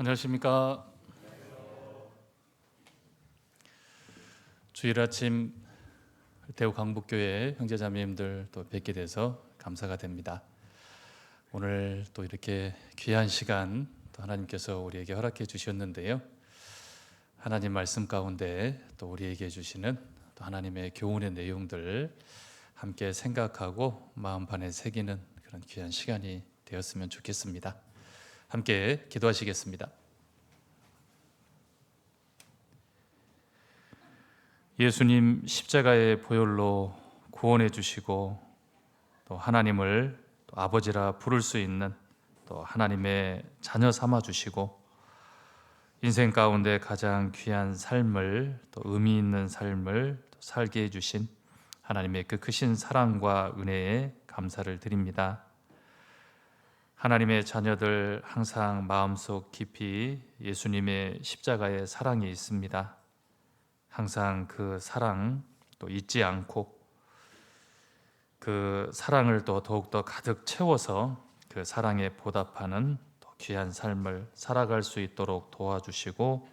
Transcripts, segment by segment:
안녕하십니까. 주일 아침 대우 강북교회 형제자매님들 또 뵙게 돼서 감사가 됩니다. 오늘 또 이렇게 귀한 시간 또 하나님께서 우리에게 허락해 주셨는데요. 하나님 말씀 가운데 또 우리에게 주시는 또 하나님의 교훈의 내용들 함께 생각하고 마음판에 새기는 그런 귀한 시간이 되었으면 좋겠습니다. 함께 기도하시겠습니다. 예수님 십자가의 보혈로 구원해 주시고 또 하나님을 또 아버지라 부를 수 있는 또 하나님의 자녀 삼아 주시고 인생 가운데 가장 귀한 삶을 또 의미 있는 삶을 또 살게 해 주신 하나님의 그 크신 사랑과 은혜에 감사를 드립니다. 하나님의 자녀들 항상 마음속 깊이 예수님의 십자가의 사랑이 있습니다. 항상 그 사랑 또 잊지 않고 그 사랑을 또 더욱더 가득 채워서 그 사랑에 보답하는 또 귀한 삶을 살아갈 수 있도록 도와주시고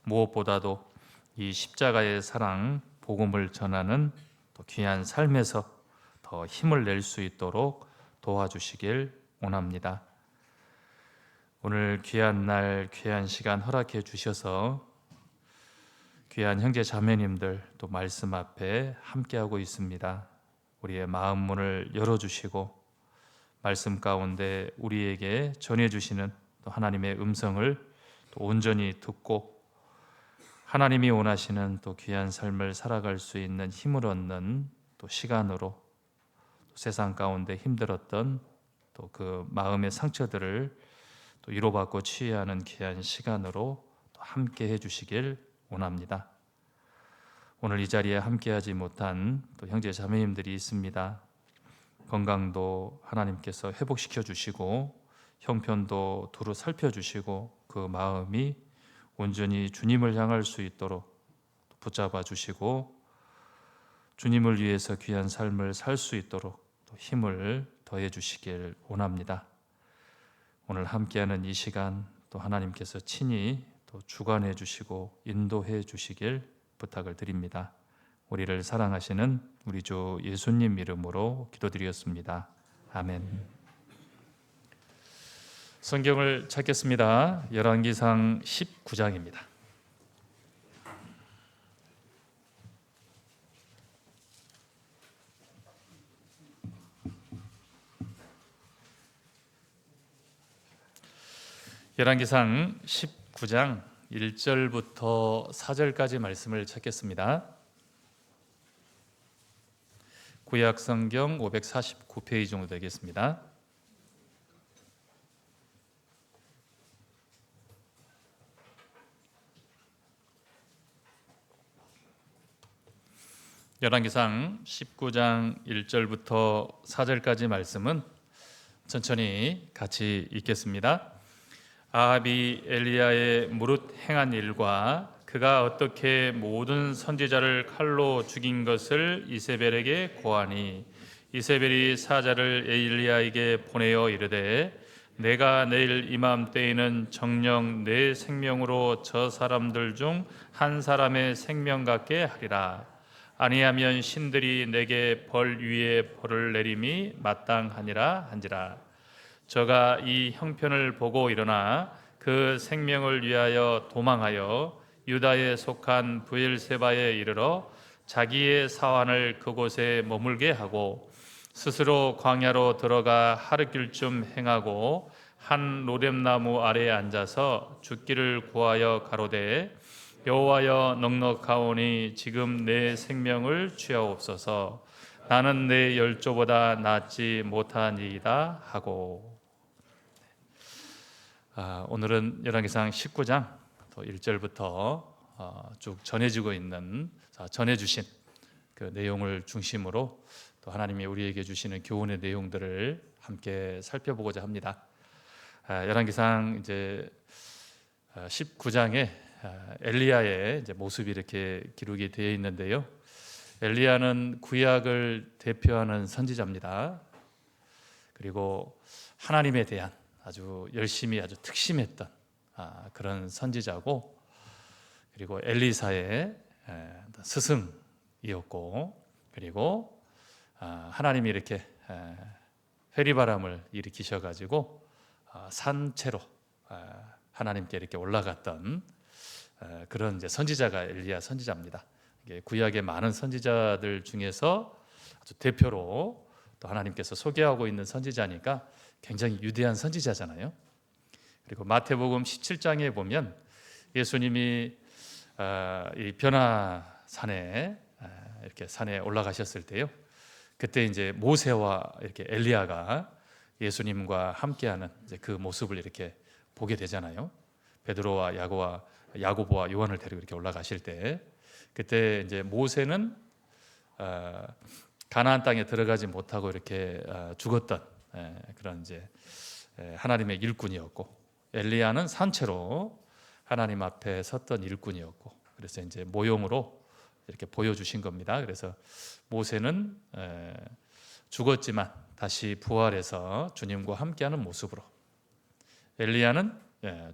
무엇보다도 이 십자가의 사랑 복음을 전하는 또 귀한 삶에서 더 힘을 낼 수 있도록 도와주시길 원합니다. 오늘 귀한 날 귀한 시간 허락해 주셔서 귀한 형제 자매님들 또 말씀 앞에 함께하고 있습니다. 우리의 마음 문을 열어주시고 말씀 가운데 우리에게 전해주시는 또 하나님의 음성을 또 온전히 듣고 하나님이 원하시는 또 귀한 삶을 살아갈 수 있는 힘을 얻는 또 시간으로 또 세상 가운데 힘들었던 또 그 마음의 상처들을 또 위로받고 치유하는 귀한 시간으로 또 함께 해주시길 원합니다. 오늘 이 자리에 함께하지 못한 또 형제 자매님들이 있습니다. 건강도 하나님께서 회복시켜 주시고 형편도 두루 살펴주시고 그 마음이 온전히 주님을 향할 수 있도록 붙잡아 주시고 주님을 위해서 귀한 삶을 살 수 있도록 또 힘을 더해 주시길 원합니다. 오늘 함께하는 이 시간 또 하나님께서 친히 또 주관해 주시고 인도해 주시길 부탁을 드립니다. 우리를 사랑하시는 우리 주 예수님 이름으로 기도드렸습니다. 아멘. 성경을 찾겠습니다. 열왕기상 19장입니다. 열왕기상 19장 1절부터 4절까지 말씀을 찾겠습니다. 구약 성경 549페이지 정도 되겠습니다. 열왕기상 19장 1절부터 4절까지 말씀은 천천히 같이 읽겠습니다. 아합이 엘리야의 무릇 행한 일과 그가 어떻게 모든 선지자를 칼로 죽인 것을 이세벨에게 고하니 이세벨이 사자를 엘리야에게 보내어 이르되 내가 내일 이맘때에는 정녕 내 생명으로 저 사람들 중 한 사람의 생명 같게 하리라. 아니하면 신들이 내게 벌 위에 벌을 내림이 마땅하니라 한지라. 저가 이 형편을 보고 일어나 그 생명을 위하여 도망하여 유다에 속한 브엘세바에 이르러 자기의 사환을 그곳에 머물게 하고 스스로 광야로 들어가 하루길쯤 행하고 한 로뎀나무 아래에 앉아서 죽기를 구하여 가로되 여호와여 넉넉하오니 지금 내 생명을 취하옵소서. 나는 내 열조보다 낫지 못하니이다 하고. 오늘은 열왕기상 19장 1절부터 쭉 전해지고 있는 전해주신 그 내용을 중심으로 또 하나님이 우리에게 주시는 교훈의 내용들을 함께 살펴보고자 합니다. 열왕기상 이제 19장에 엘리야의 이제 모습이 이렇게 기록이 되어 있는데요. 엘리야는 구약을 대표하는 선지자입니다. 그리고 하나님에 대한 아주 열심히 아주 특심했던 그런 선지자고, 그리고 엘리사의 스승이었고, 그리고 하나님이 이렇게 회리바람을 일으키셔가지고 산채로 하나님께 이렇게 올라갔던 그런 이제 선지자가 엘리야 선지자입니다. 구약의 많은 선지자들 중에서 아주 대표로 또 하나님께서 소개하고 있는 선지자니까 굉장히 위대한 선지자잖아요. 그리고 마태복음 17장에 보면 예수님이 이 변화산에 이렇게 산에 올라가셨을 때요, 그때 이제 모세와 이렇게 엘리야가 예수님과 함께하는 이제 그 모습을 이렇게 보게 되잖아요. 베드로와 야고보와 요한을 데리고 이렇게 올라가실 때, 그때 이제 모세는 가나안 땅에 들어가지 못하고 이렇게 죽었던 그런 이제 하나님의 일꾼이었고, 엘리야는 산채로 하나님 앞에 섰던 일꾼이었고, 그래서 이제 모형으로 이렇게 보여주신 겁니다. 그래서 모세는 죽었지만 다시 부활해서 주님과 함께하는 모습으로, 엘리야는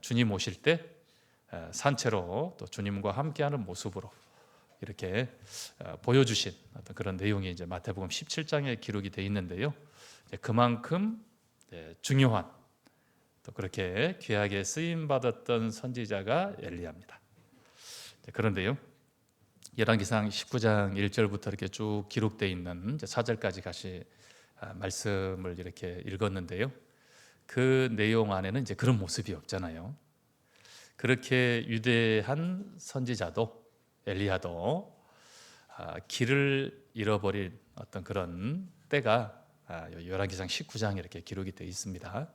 주님 오실 때 산채로 또 주님과 함께하는 모습으로 이렇게 보여주신 어떤 그런 내용이 이제 마태복음 17장에 기록이 되어 있는데요. 그만큼 중요한, 또 그렇게 귀하게 쓰임 받았던 선지자가 엘리야입니다. 그런데요, 열왕기상 19장 1절부터 이렇게 쭉 기록되어 있는 4절까지 같이 말씀을 이렇게 읽었는데요, 그 내용 안에는 이제 그런 모습이 없잖아요. 그렇게 위대한 선지자도, 엘리야도 길을 잃어버린 어떤 그런 때가 열왕기상 19장에 이렇게 기록이 되어 있습니다.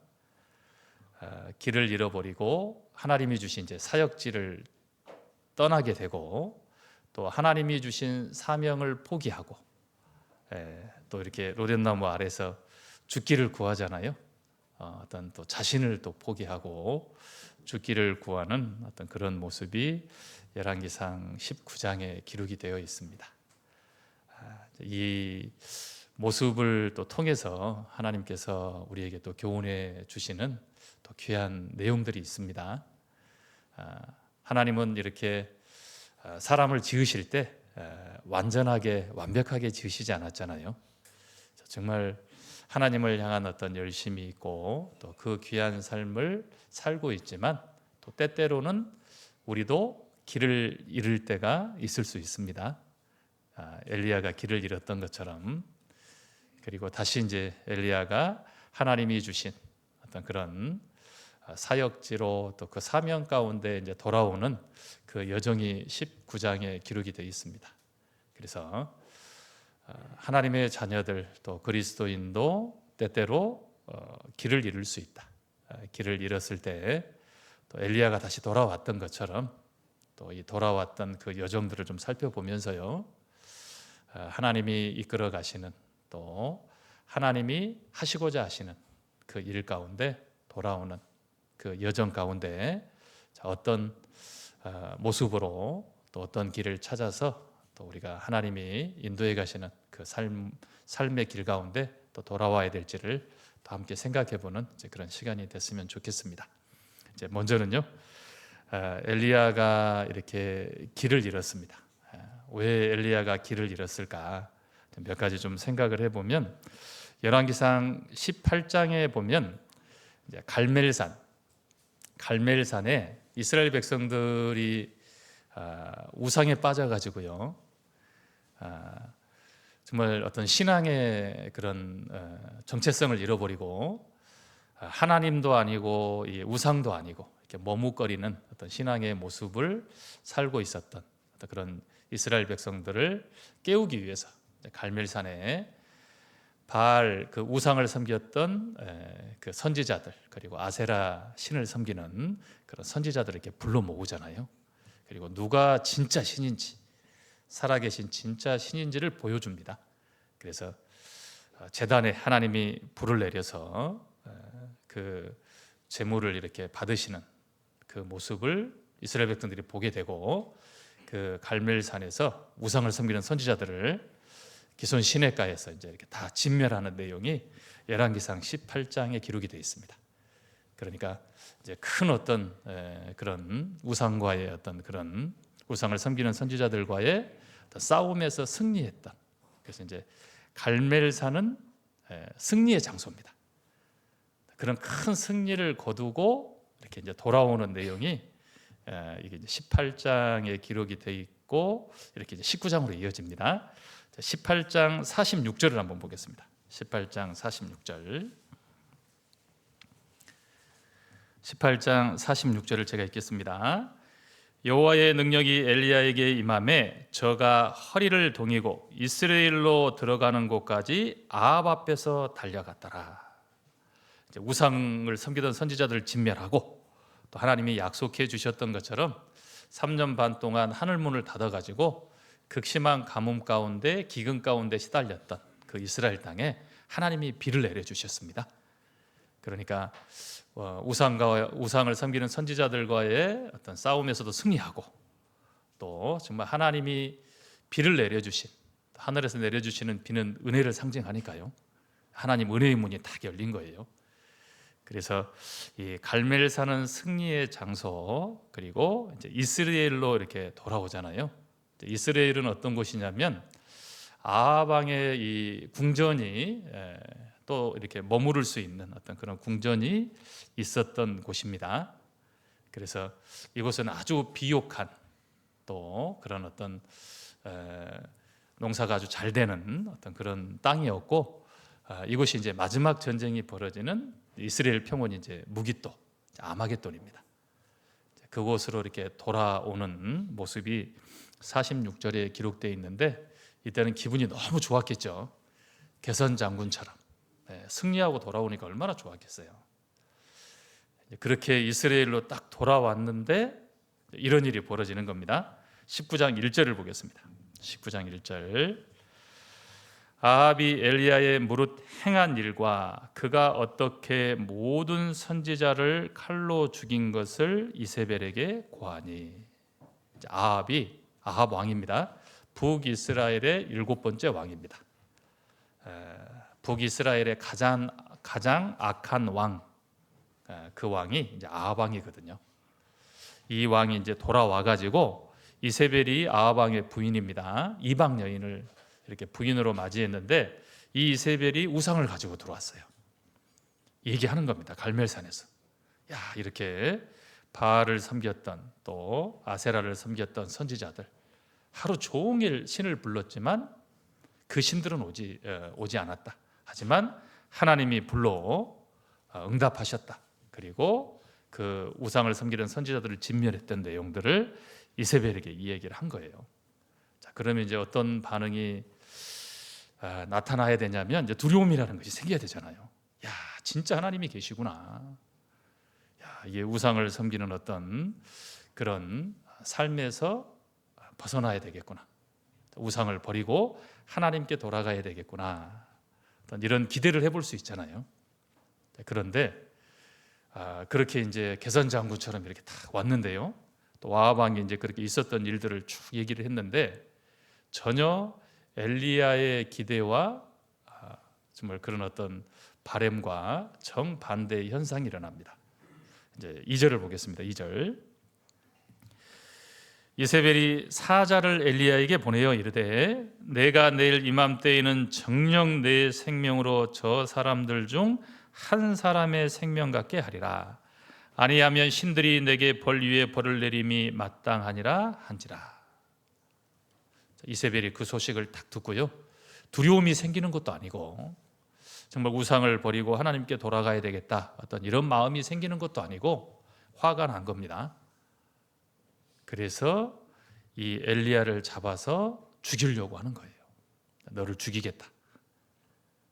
길을 잃어버리고 하나님이 주신 이제 사역지를 떠나게 되고, 또 하나님이 주신 사명을 포기하고, 또 이렇게 로뎀나무 아래서 죽기를 구하잖아요. 어떤 또 자신을 또 포기하고 죽기를 구하는 어떤 그런 모습이 열왕기상 19장에 기록이 되어 있습니다. 이 모습을 또 통해서 하나님께서 우리에게 또 교훈해 주시는 또 귀한 내용들이 있습니다. 하나님은 이렇게 사람을 지으실 때 완전하게 완벽하게 지으시지 않았잖아요. 정말 하나님을 향한 어떤 열심이 있고 또 그 귀한 삶을 살고 있지만, 또 때때로는 우리도 길을 잃을 때가 있을 수 있습니다. 엘리야가 길을 잃었던 것처럼. 그리고 다시 이제 엘리야가 하나님이 주신 어떤 그런 사역지로 또 그 사명 가운데 이제 돌아오는 그 여정이 19장에 기록이 되어 있습니다. 그래서 하나님의 자녀들, 또 그리스도인도 때때로 길을 잃을 수 있다. 길을 잃었을 때 또 엘리야가 다시 돌아왔던 것처럼, 또 이 돌아왔던 그 여정들을 좀 살펴보면서요, 하나님이 이끌어 가시는, 또 하나님이 하시고자 하시는 그 일 가운데 돌아오는 그 여정 가운데 어떤 모습으로 또 어떤 길을 찾아서 또 우리가 하나님이 인도해 가시는 그 삶의 길 가운데 또 돌아와야 될지를 또 함께 생각해보는 그런 시간이 됐으면 좋겠습니다. 이제 먼저는요, 엘리야가 이렇게 길을 잃었습니다. 왜 엘리야가 길을 잃었을까? 몇 가지 좀 생각을 해보면, 열왕기상 18장에 보면 이제 갈멜산에 이스라엘 백성들이 우상에 빠져가지고요, 정말 어떤 신앙의 그런 정체성을 잃어버리고, 하나님도 아니고 우상도 아니고 이렇게 머뭇거리는 어떤 신앙의 모습을 살고 있었던 어떤 그런 이스라엘 백성들을 깨우기 위해서 갈멜산에 바알 그 우상을 섬겼던 그 선지자들, 그리고 아세라 신을 섬기는 그런 선지자들을 이렇게 불러 모으잖아요. 그리고 누가 진짜 신인지, 살아계신 진짜 신인지를 보여줍니다. 그래서 제단에 하나님이 불을 내려서 그 제물을 이렇게 받으시는 그 모습을 이스라엘 백성들이 보게 되고, 그 갈멜산에서 우상을 섬기는 선지자들을 기손 시내가에서 이제 이렇게 다 진멸하는 내용이 열왕기상 18장에 기록이 되어 있습니다. 그러니까 이제 큰 어떤 그런 우상과의 어떤 그런 우상을 섬기는 선지자들과의 어떤 싸움에서 승리했던, 그래서 이제 갈멜산은 승리의 장소입니다. 그런 큰 승리를 거두고 이렇게 이제 돌아오는 내용이 이게 이제 18장에 기록이 돼 있고 이렇게 이제 19장으로 이어집니다. 18장 46절을 한번 보겠습니다. 18장 46절. 18장 46절을 제가 읽겠습니다. 여호와의 능력이 엘리야에게 임함에 저가 허리를 동이고 이스라엘로 들어가는 곳까지 아합 앞에서 달려갔더라. 이제 우상을 섬기던 선지자들을 진멸하고 또 하나님이 약속해 주셨던 것처럼 3년 반 동안 하늘 문을 닫아 가지고 극심한 가뭄 가운데 기근 가운데 시달렸던 그 이스라엘 땅에 하나님이 비를 내려 주셨습니다. 그러니까 우상을 섬기는 선지자들과의 어떤 싸움에서도 승리하고 또 정말 하나님이 비를 내려주신, 하늘에서 내려주시는 비는 은혜를 상징하니까요, 하나님 은혜의 문이 딱 열린 거예요. 그래서 이 갈멜산은 승리의 장소, 그리고 이제 이스라엘로 이렇게 돌아오잖아요. 이스라엘은 어떤 곳이냐면 아합 왕의 이 궁전이 또 이렇게 머무를 수 있는 어떤 그런 궁전이 있었던 곳입니다. 그래서 이곳은 아주 비옥한 또 그런 어떤 농사가 아주 잘 되는 어떤 그런 땅이었고, 이곳이 이제 마지막 전쟁이 벌어지는 이스라엘 평원이 이제 무기또 아마겟돈입니다. 그곳으로 이렇게 돌아오는 모습이 46절에 기록되어 있는데, 이때는 기분이 너무 좋았겠죠. 개선 장군처럼 승리하고 돌아오니까 얼마나 좋았겠어요. 그렇게 이스라엘로 딱 돌아왔는데 이런 일이 벌어지는 겁니다. 19장 1절을 보겠습니다. 19장 1절. 아합이 엘리야의 무릇 행한 일과 그가 어떻게 모든 선지자를 칼로 죽인 것을 이세벨에게 고하니. 아합 왕입니다. 북이스라엘의 7번째 왕입니다. 북이스라엘의 가장 악한 왕, 그 왕이 이제 아합 왕이거든요. 이 왕이 이제 돌아와 가지고, 이세벨이 아합 왕의 부인입니다. 이방 여인을 이렇게 부인으로 맞이했는데 이 이세벨이 우상을 가지고 들어왔어요. 얘기하는 겁니다. 갈멜산에서. 야, 이렇게 바알을 섬겼던 또 아세라를 섬겼던 선지자들 하루 종일 신을 불렀지만 그 신들은 오지 않았다. 하지만 하나님이 불러 응답하셨다. 그리고 그 우상을 섬기는 선지자들을 진멸했던 내용들을 이세벨에게 이 얘기를 한 거예요. 자, 그러면 이제 어떤 반응이 나타나야 되냐면 이제 두려움이라는 것이 생겨야 되잖아요. 야, 진짜 하나님이 계시구나. 야, 이게 우상을 섬기는 어떤 그런 삶에서 벗어나야 되겠구나. 우상을 버리고 하나님께 돌아가야 되겠구나. 이런 기대를 해볼 수 있잖아요. 그런데 그렇게 이제 개선장군처럼 이렇게 딱 왔는데요. 또 아합 왕이 이제 그렇게 있었던 일들을 쭉 얘기를 했는데 전혀 엘리야의 기대와 정말 그런 어떤 바램과 정반대의 현상이 일어납니다. 이제 2절을 보겠습니다. 2절. 이세벨이 사자를 엘리야에게 보내어 이르되 내가 내일 이맘때에는 정녕 내 생명으로 저 사람들 중 한 사람의 생명 같게 하리라. 아니하면 신들이 내게 벌 위에 벌을 내림이 마땅하니라 한지라. 이세벨이 그 소식을 딱 듣고요, 두려움이 생기는 것도 아니고 정말 우상을 버리고 하나님께 돌아가야 되겠다 어떤 이런 마음이 생기는 것도 아니고 화가 난 겁니다. 그래서 이 엘리야를 잡아서 죽이려고 하는 거예요. 너를 죽이겠다.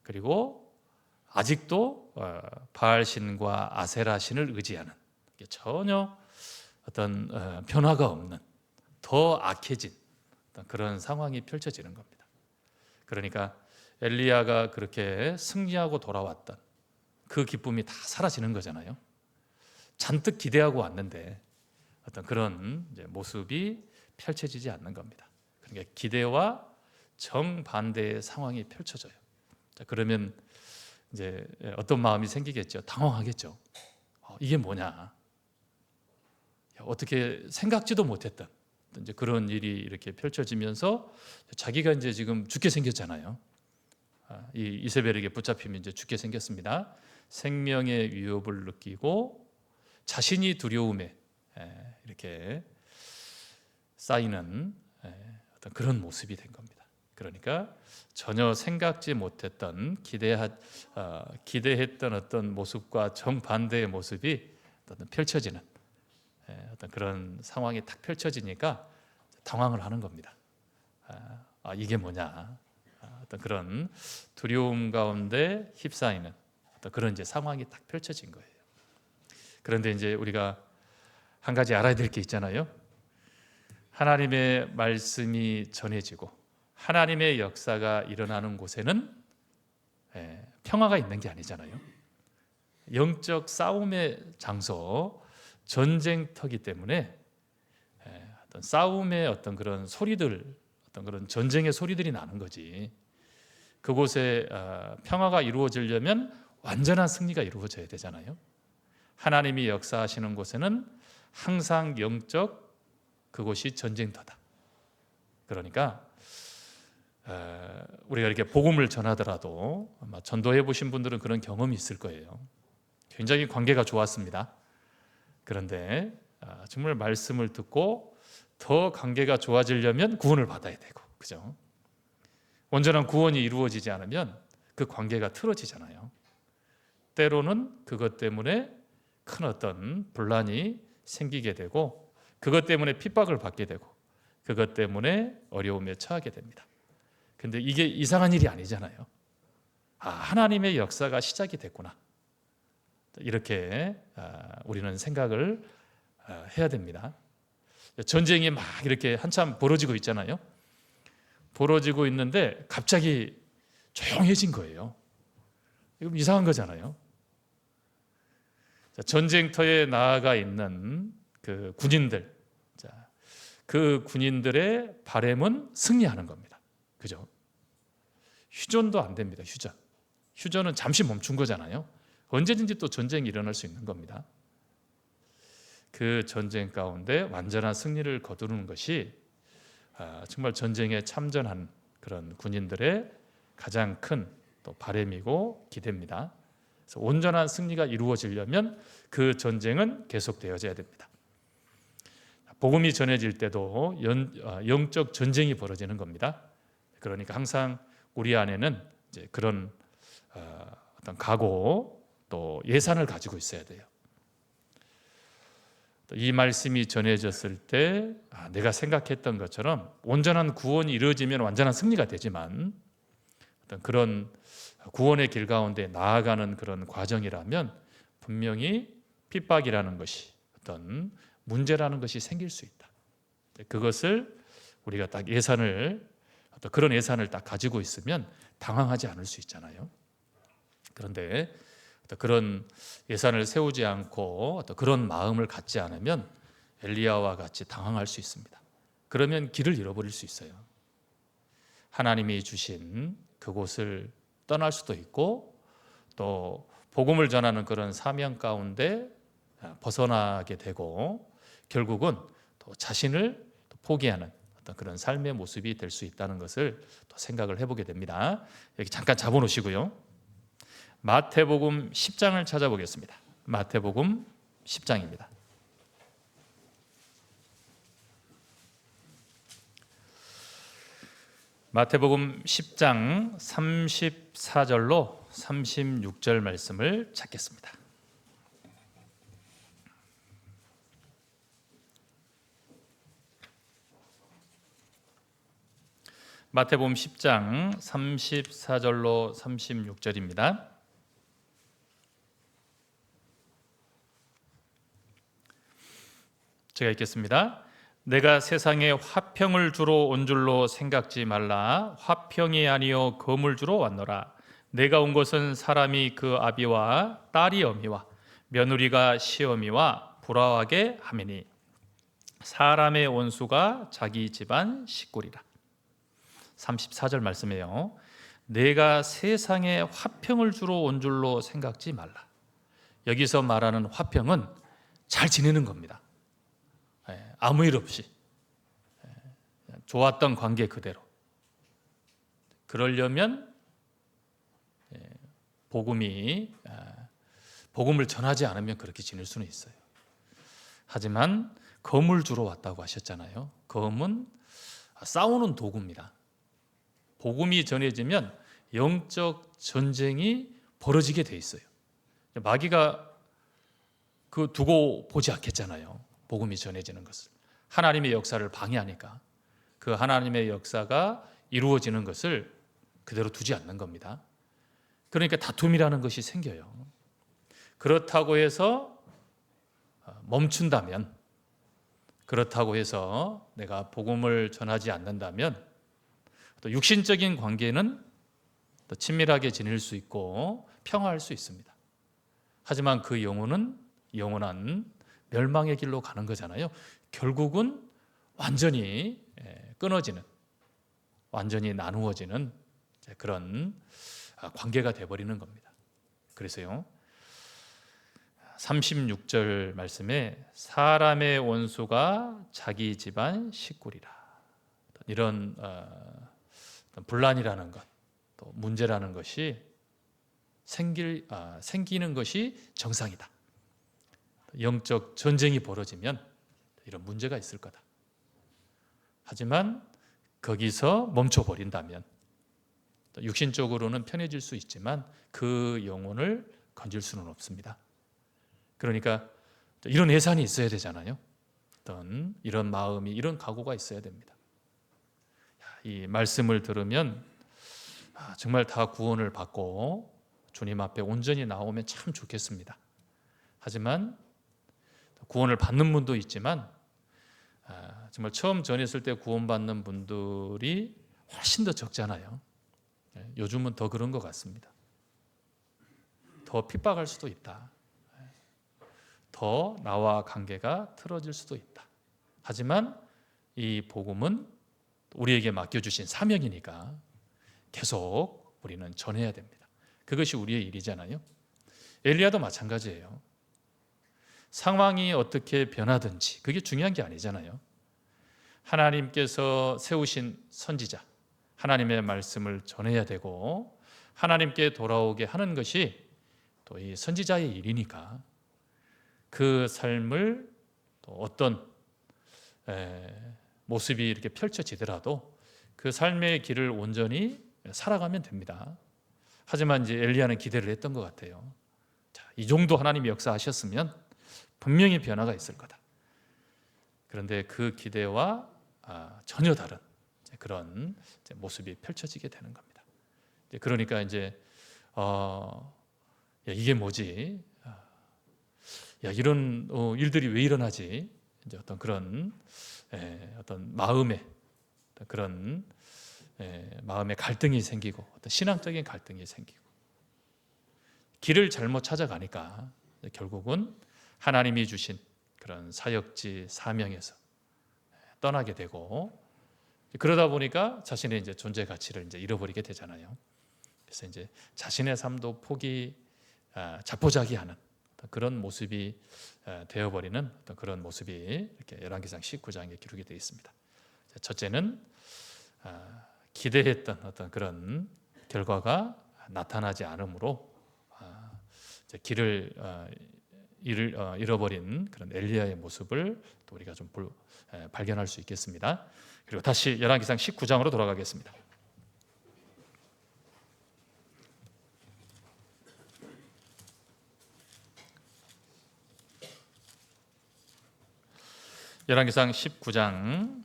그리고 아직도 바알 신과 아세라 신을 의지하는, 전혀 어떤 변화가 없는 더 악해진 그런 상황이 펼쳐지는 겁니다. 그러니까 엘리야가 그렇게 승리하고 돌아왔던 그 기쁨이 다 사라지는 거잖아요. 잔뜩 기대하고 왔는데 어떤 그런 이제 모습이 펼쳐지지 않는 겁니다. 그러니까 기대와 정반대의 상황이 펼쳐져요. 자, 그러면 이제 어떤 마음이 생기겠죠? 당황하겠죠. 이게 뭐냐? 어떻게 생각지도 못했던 이제 그런 일이 이렇게 펼쳐지면서 자기가 이제 지금 죽게 생겼잖아요. 이 이세벨에게 붙잡히면 이제 죽게 생겼습니다. 생명의 위협을 느끼고 자신이 두려움에 이렇게 쌓이는 어떤 그런 모습이 된 겁니다. 그러니까 전혀 생각지 못했던 기대했던 어떤 모습과 정반대의 모습이 어떤 펼쳐지는 어떤 그런 상황이 딱 펼쳐지니까 당황을 하는 겁니다. 이게 뭐냐? 어떤 그런 두려움 가운데 휩싸이는 어떤 그런 이제 상황이 딱 펼쳐진 거예요. 그런데 이제 우리가 한 가지 알아야 될 게 있잖아요. 하나님의 말씀이 전해지고 하나님의 역사가 일어나는 곳에는 평화가 있는 게 아니잖아요. 영적 싸움의 장소, 전쟁터기 때문에 어떤 싸움의 어떤 그런 소리들, 어떤 그런 전쟁의 소리들이 나는 거지. 그곳에 평화가 이루어지려면 완전한 승리가 이루어져야 되잖아요. 하나님이 역사하시는 곳에는 항상 영적 그곳이 전쟁터다. 그러니까 우리가 이렇게 복음을 전하더라도 아마 전도해 보신 분들은 그런 경험이 있을 거예요. 굉장히 관계가 좋았습니다. 그런데 정말 말씀을 듣고 더 관계가 좋아지려면 구원을 받아야 되고, 그죠? 온전한 구원이 이루어지지 않으면 그 관계가 틀어지잖아요. 때로는 그것 때문에 큰 어떤 분란이 생기게 되고, 그것 때문에 핍박을 받게 되고, 그것 때문에 어려움에 처하게 됩니다. 근데 이게 이상한 일이 아니잖아요. 하나님의 역사가 시작이 됐구나. 이렇게 우리는 생각을 해야 됩니다. 전쟁이 막 이렇게 한참 벌어지고 있잖아요. 벌어지고 있는데 갑자기 조용해진 거예요. 이건 이상한 거잖아요. 전쟁터에 나아가 있는 그 군인들, 그 군인들의 바람은 승리하는 겁니다. 그죠? 휴전도 안 됩니다. 휴전은 잠시 멈춘 거잖아요. 언제든지 또 전쟁이 일어날 수 있는 겁니다. 그 전쟁 가운데 완전한 승리를 거두는 것이 정말 전쟁에 참전한 그런 군인들의 가장 큰 또 바람이고 기대입니다. 그래서 온전한 승리가 이루어지려면 그 전쟁은 계속되어져야 됩니다. 복음이 전해질 때도 영적 전쟁이 벌어지는 겁니다. 그러니까 항상 우리 안에는 이제 그런 어떤 각오 또 예산을 가지고 있어야 돼요. 이 말씀이 전해졌을 때 내가 생각했던 것처럼 온전한 구원이 이루어지면 완전한 승리가 되지만 어떤 그런 구원의 길 가운데 나아가는 그런 과정이라면 분명히 핍박이라는 것이 어떤 문제라는 것이 생길 수 있다. 그것을 우리가 딱 어떤 그런 예산을 딱 가지고 있으면 당황하지 않을 수 있잖아요. 그런데 어떤 그런 예산을 세우지 않고 어떤 그런 마음을 갖지 않으면 엘리야와 같이 당황할 수 있습니다. 그러면 길을 잃어버릴 수 있어요. 하나님이 주신 그곳을 떠날 수도 있고 또 복음을 전하는 그런 사명 가운데 벗어나게 되고 결국은 또 자신을 포기하는 어떤 그런 삶의 모습이 될 수 있다는 것을 또 생각을 해보게 됩니다. 여기 잠깐 잡아놓으시고요. 마태복음 10장을 찾아보겠습니다. 마태복음 10장입니다. 마태복음 10장 34절로 36절 말씀을 찾겠습니다. 마태복음 10장 34절로 36절입니다. 제가 읽겠습니다. 내가 세상에 화평을 주러 온 줄로 생각지 말라. 화평이 아니요 검을 주러 왔노라. 내가 온 것은 사람이 그 아비와 딸이 어미와 며느리가 시어미와 불화하게 하매니 사람의 원수가 자기 집안 식구리라. 34절 말씀이에요. 내가 세상에 화평을 주러 온 줄로 생각지 말라. 여기서 말하는 화평은 잘 지내는 겁니다. 아무 일 없이 좋았던 관계 그대로. 그러려면 복음을 전하지 않으면 그렇게 지낼 수는 있어요. 하지만 검을 주러 왔다고 하셨잖아요. 검은 싸우는 도구입니다. 복음이 전해지면 영적 전쟁이 벌어지게 돼 있어요. 마귀가 그 두고 보지 않겠잖아요. 복음이 전해지는 것을. 하나님의 역사를 방해하니까 그 하나님의 역사가 이루어지는 것을 그대로 두지 않는 겁니다. 그러니까 다툼이라는 것이 생겨요. 그렇다고 해서 멈춘다면, 그렇다고 해서 내가 복음을 전하지 않는다면 또 육신적인 관계는 또 친밀하게 지낼 수 있고 평화할 수 있습니다. 하지만 그 영혼은 영원한 멸망의 길로 가는 거잖아요. 결국은 완전히 끊어지는, 완전히 나누어지는 그런 관계가 되어버리는 겁니다. 그래서요, 36절 말씀에 사람의 원수가 자기 집안 식구리라, 이런 분란이라는 것, 또 문제라는 것이 생기는 것이 정상이다. 영적 전쟁이 벌어지면 이런 문제가 있을 거다. 하지만 거기서 멈춰버린다면 육신적으로는 편해질 수 있지만 그 영혼을 건질 수는 없습니다. 그러니까 이런 예산이 있어야 되잖아요. 어떤 이런 마음이, 이런 각오가 있어야 됩니다. 이 말씀을 들으면 정말 다 구원을 받고 주님 앞에 온전히 나오면 참 좋겠습니다. 하지만 구원을 받는 분도 있지만 정말 처음 전했을 때 구원받는 분들이 훨씬 더 적잖아요. 요즘은 더 그런 것 같습니다. 더 핍박할 수도 있다. 더 나와 관계가 틀어질 수도 있다. 하지만 이 복음은 우리에게 맡겨주신 사명이니까 계속 우리는 전해야 됩니다. 그것이 우리의 일이잖아요. 엘리야도 마찬가지예요. 상황이 어떻게 변하든지 그게 중요한 게 아니잖아요. 하나님께서 세우신 선지자, 하나님의 말씀을 전해야 되고 하나님께 돌아오게 하는 것이 또 이 선지자의 일이니까 그 삶을 또 어떤 모습이 이렇게 펼쳐지더라도 그 삶의 길을 온전히 살아가면 됩니다. 하지만 이제 엘리야는 기대를 했던 것 같아요. 자, 이 정도 하나님이 역사하셨으면 분명히 변화가 있을 거다. 그런데 그 기대와 전혀 다른 그런 모습이 펼쳐지게 되는 겁니다. 그러니까 이제 야, 이게 뭐지? 야, 이런 일들이 왜 일어나지? 이제 어떤 그런 어떤 마음의 그런 마음의 갈등이 생기고 어떤 신앙적인 갈등이 생기고 길을 잘못 찾아가니까 결국은 하나님이 주신 그런 사역지 사명에서 떠나게 되고 그러다 보니까 자신의 이제 존재 가치를 이제 잃어버리게 되잖아요. 그래서 이제 자신의 삶도 자포자기하는 그런 모습이 되어버리는 어떤 그런 모습이 이렇게 열왕기상 19장에 기록이 되어 있습니다. 첫째는 기대했던 어떤 그런 결과가 나타나지 않으므로 길을 잃어버린 그런 엘리야의 모습을 또 우리가 좀 발견할 수 있겠습니다. 그리고 다시 열왕기상 19장으로 돌아가겠습니다. 열왕기상 19장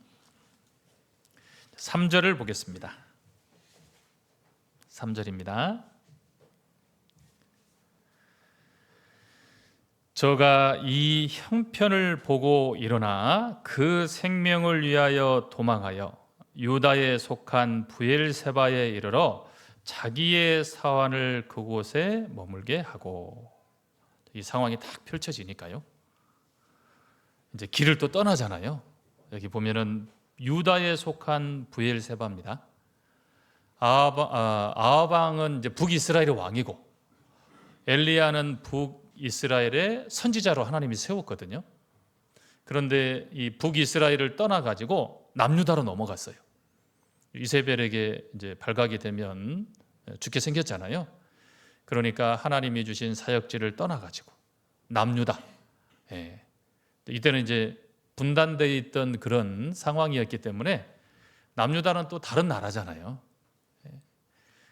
3절을 보겠습니다. 3절입니다. 저가 이 형편을 보고 일어나 그 생명을 위하여 도망하여 유다에 속한 브엘세바에 이르러 자기의 사환을 그곳에 머물게 하고, 이 상황이 딱 펼쳐지니까요. 이제 길을 또 떠나잖아요. 여기 보면은 유다에 속한 브엘세바입니다. 아합왕은 이제 북이스라엘의 왕이고 엘리야는 북이스라엘의 선지자로 하나님이 세웠거든요. 그런데 이 북이스라엘을 떠나가지고 남유다로 넘어갔어요. 이세벨에게 이제 발각이 되면 죽게 생겼잖아요. 그러니까 하나님이 주신 사역지를 떠나가지고 남유다. 예. 이때는 이제 분단되어 있던 그런 상황이었기 때문에 남유다는 또 다른 나라잖아요. 예.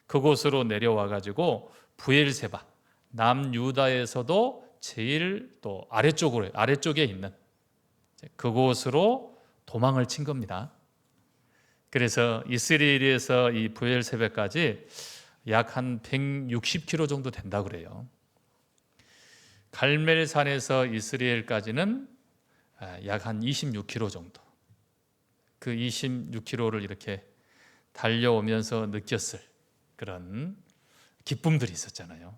그곳으로 내려와 가지고 부엘세바, 남유다에서도 제일 또 아래쪽에 있는 그곳으로 도망을 친 겁니다. 그래서 이스라엘에서 이 부엘세바까지 약 한 160km 정도 된다 그래요. 갈멜산에서 이스라엘까지는 약 한 26km 정도. 그 26km를 이렇게 달려오면서 느꼈을 그런 기쁨들이 있었잖아요.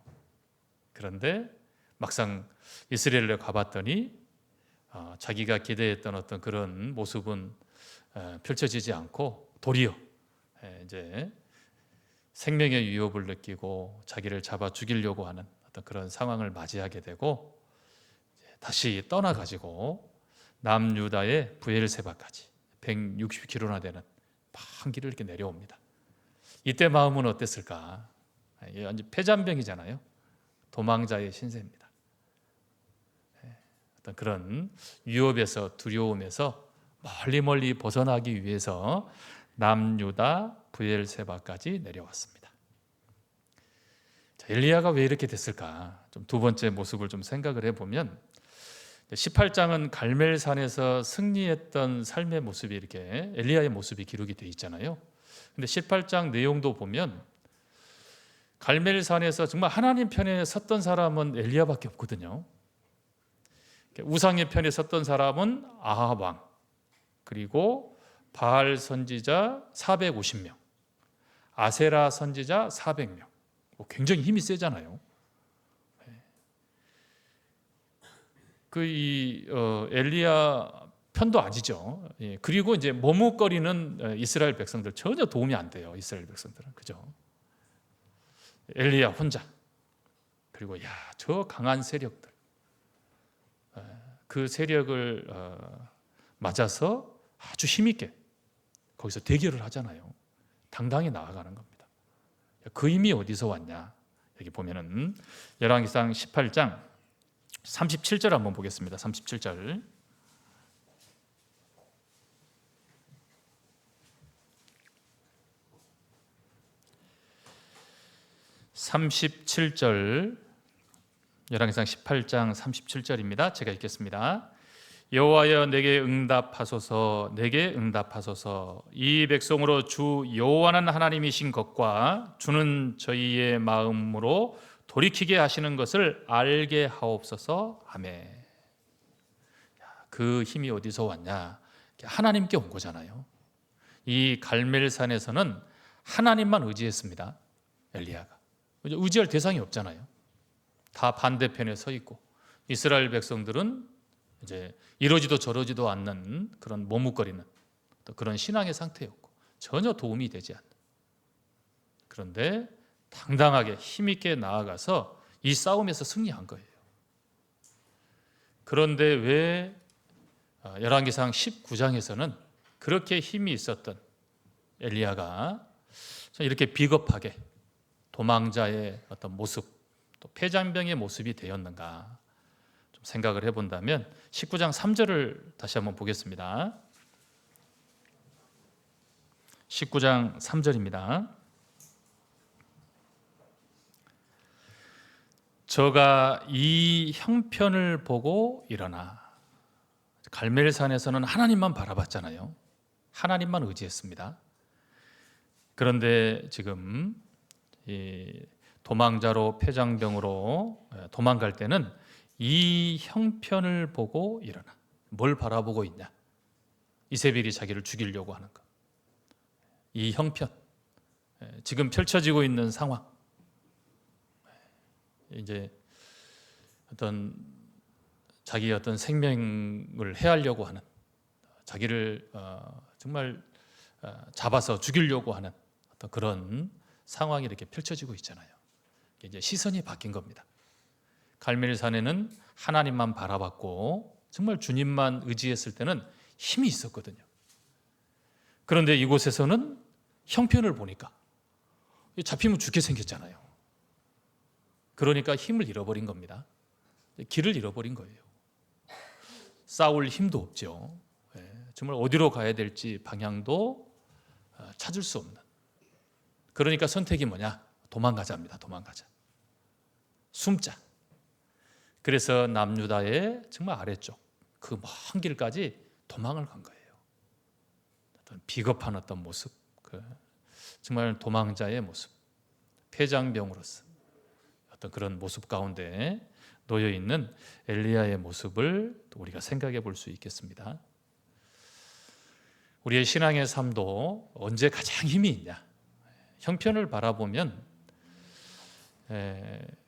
그런데 막상 이스라엘에 가봤더니 자기가 기대했던 어떤 그런 모습은 펼쳐지지 않고 도리어 이제 생명의 위협을 느끼고 자기를 잡아 죽이려고 하는 어떤 그런 상황을 맞이하게 되고 다시 떠나가지고 남유다의 부엘세바까지 160km나 되는 판 길을 이렇게 내려옵니다. 이때 마음은 어땠을까? 이게 완전 패잔병이잖아요. 도망자의 신세입니다. 어떤 그런 위협에서 두려움에서 멀리 벗어나기 위해서 남유다 부엘세바까지 내려왔습니다. 자, 엘리야가 왜 이렇게 됐을까? 좀 두 번째 모습을 좀 생각을 해보면 18장은 갈멜산에서 승리했던 삶의 모습이 이렇게 엘리야의 모습이 기록이 되어 있잖아요. 근데 18장 내용도 보면 갈멜산에서 정말 하나님 편에 섰던 사람은 엘리야밖에 없거든요. 우상의 편에 섰던 사람은 아합 왕, 그리고 바알 선지자 450명, 아세라 선지자 400명. 굉장히 힘이 세잖아요. 엘리야 편도 아니죠. 그리고 이제 머뭇거리는 이스라엘 백성들 전혀 도움이 안 돼요. 이스라엘 백성들은 그죠? 엘리야 혼자. 그리고 저 강한 세력들, 그 세력을 맞아서 아주 힘있게 거기서 대결을 하잖아요. 당당히 나아가는 겁니다. 그 힘이 어디서 왔냐? 여기 보면은 열왕기상 18장 37절 한번 보겠습니다. 37절. 열왕기상 18장 37절입니다. 제가 읽겠습니다. 여호와여 내게 응답하소서, 내게 응답하소서. 이 백성으로 주 여호와는 하나님이신 것과 주는 저희의 마음으로 돌이키게 하시는 것을 알게 하옵소서. 아멘. 그 힘이 어디서 왔냐? 하나님께 온 거잖아요. 이 갈멜산에서는 하나님만 의지했습니다. 엘리야가 의지할 대상이 없잖아요. 다 반대편에 서 있고 이스라엘 백성들은 이제 이러지도 저러지도 않는 그런 머뭇거리는 그런 신앙의 상태였고 전혀 도움이 되지 않는. 그런데 당당하게 힘있게 나아가서 이 싸움에서 승리한 거예요. 그런데 왜 열왕기상 19장에서는 그렇게 힘이 있었던 엘리야가 이렇게 비겁하게 도망자의 어떤 모습, 또 패잔병의 모습이 되었는가 좀 생각을 해본다면 19장 3절을 다시 한번 보겠습니다. 19장 3절입니다. 저가 이 형편을 보고 일어나. 갈멜산에서는 하나님만 바라봤잖아요. 하나님만 의지했습니다. 그런데 지금 이 도망자로 패장병으로 도망갈 때는 이 형편을 보고 일어나. 뭘 바라보고 있냐? 이세벨이 자기를 죽이려고 하는 것. 이 형편, 지금 펼쳐지고 있는 상황, 이제 어떤 자기의 어떤 생명을 해하려고 하는, 자기를 정말 잡아서 죽이려고 하는 어떤 그런 상황이 이렇게 펼쳐지고 있잖아요. 이제 시선이 바뀐 겁니다. 갈멜산에는 하나님만 바라봤고 정말 주님만 의지했을 때는 힘이 있었거든요. 그런데 이곳에서는 형편을 보니까 잡히면 죽게 생겼잖아요. 그러니까 힘을 잃어버린 겁니다. 길을 잃어버린 거예요. 싸울 힘도 없죠. 정말 어디로 가야 될지 방향도 찾을 수 없는. 그러니까 선택이 뭐냐? 도망가자입니다. 도망가자. 숨자. 그래서 남유다의 정말 아래쪽 그 먼 길까지 도망을 간 거예요. 어떤 비겁한 어떤 모습, 정말 도망자의 모습, 폐장병으로서 어떤 그런 모습 가운데 놓여 있는 엘리야의 모습을 우리가 생각해 볼 수 있겠습니다. 우리의 신앙의 삶도 언제 가장 힘이 있냐? 형편을 바라보면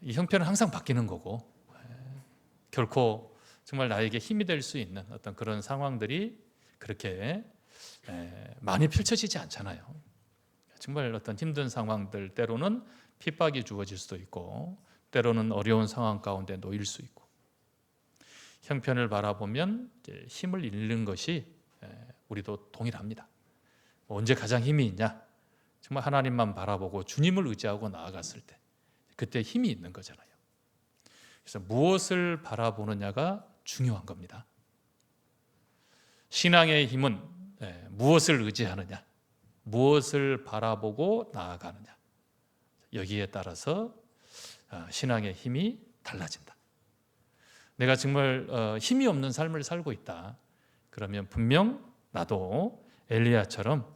이 형편은 항상 바뀌는 거고 결코 정말 나에게 힘이 될 수 있는 어떤 그런 상황들이 그렇게 많이 펼쳐지지 않잖아요. 정말 어떤 힘든 상황들 때로는 핍박이 주어질 수도 있고 때로는 어려운 상황 가운데 놓일 수 있고 형편을 바라보면 힘을 잃는 것이 우리도 동일합니다. 언제 가장 힘이 있냐? 정말 하나님만 바라보고 주님을 의지하고 나아갔을 때 그때 힘이 있는 거잖아요. 그래서 무엇을 바라보느냐가 중요한 겁니다. 신앙의 힘은 무엇을 의지하느냐, 무엇을 바라보고 나아가느냐 여기에 따라서 신앙의 힘이 달라진다. 내가 정말 힘이 없는 삶을 살고 있다. 그러면 분명 나도 엘리야처럼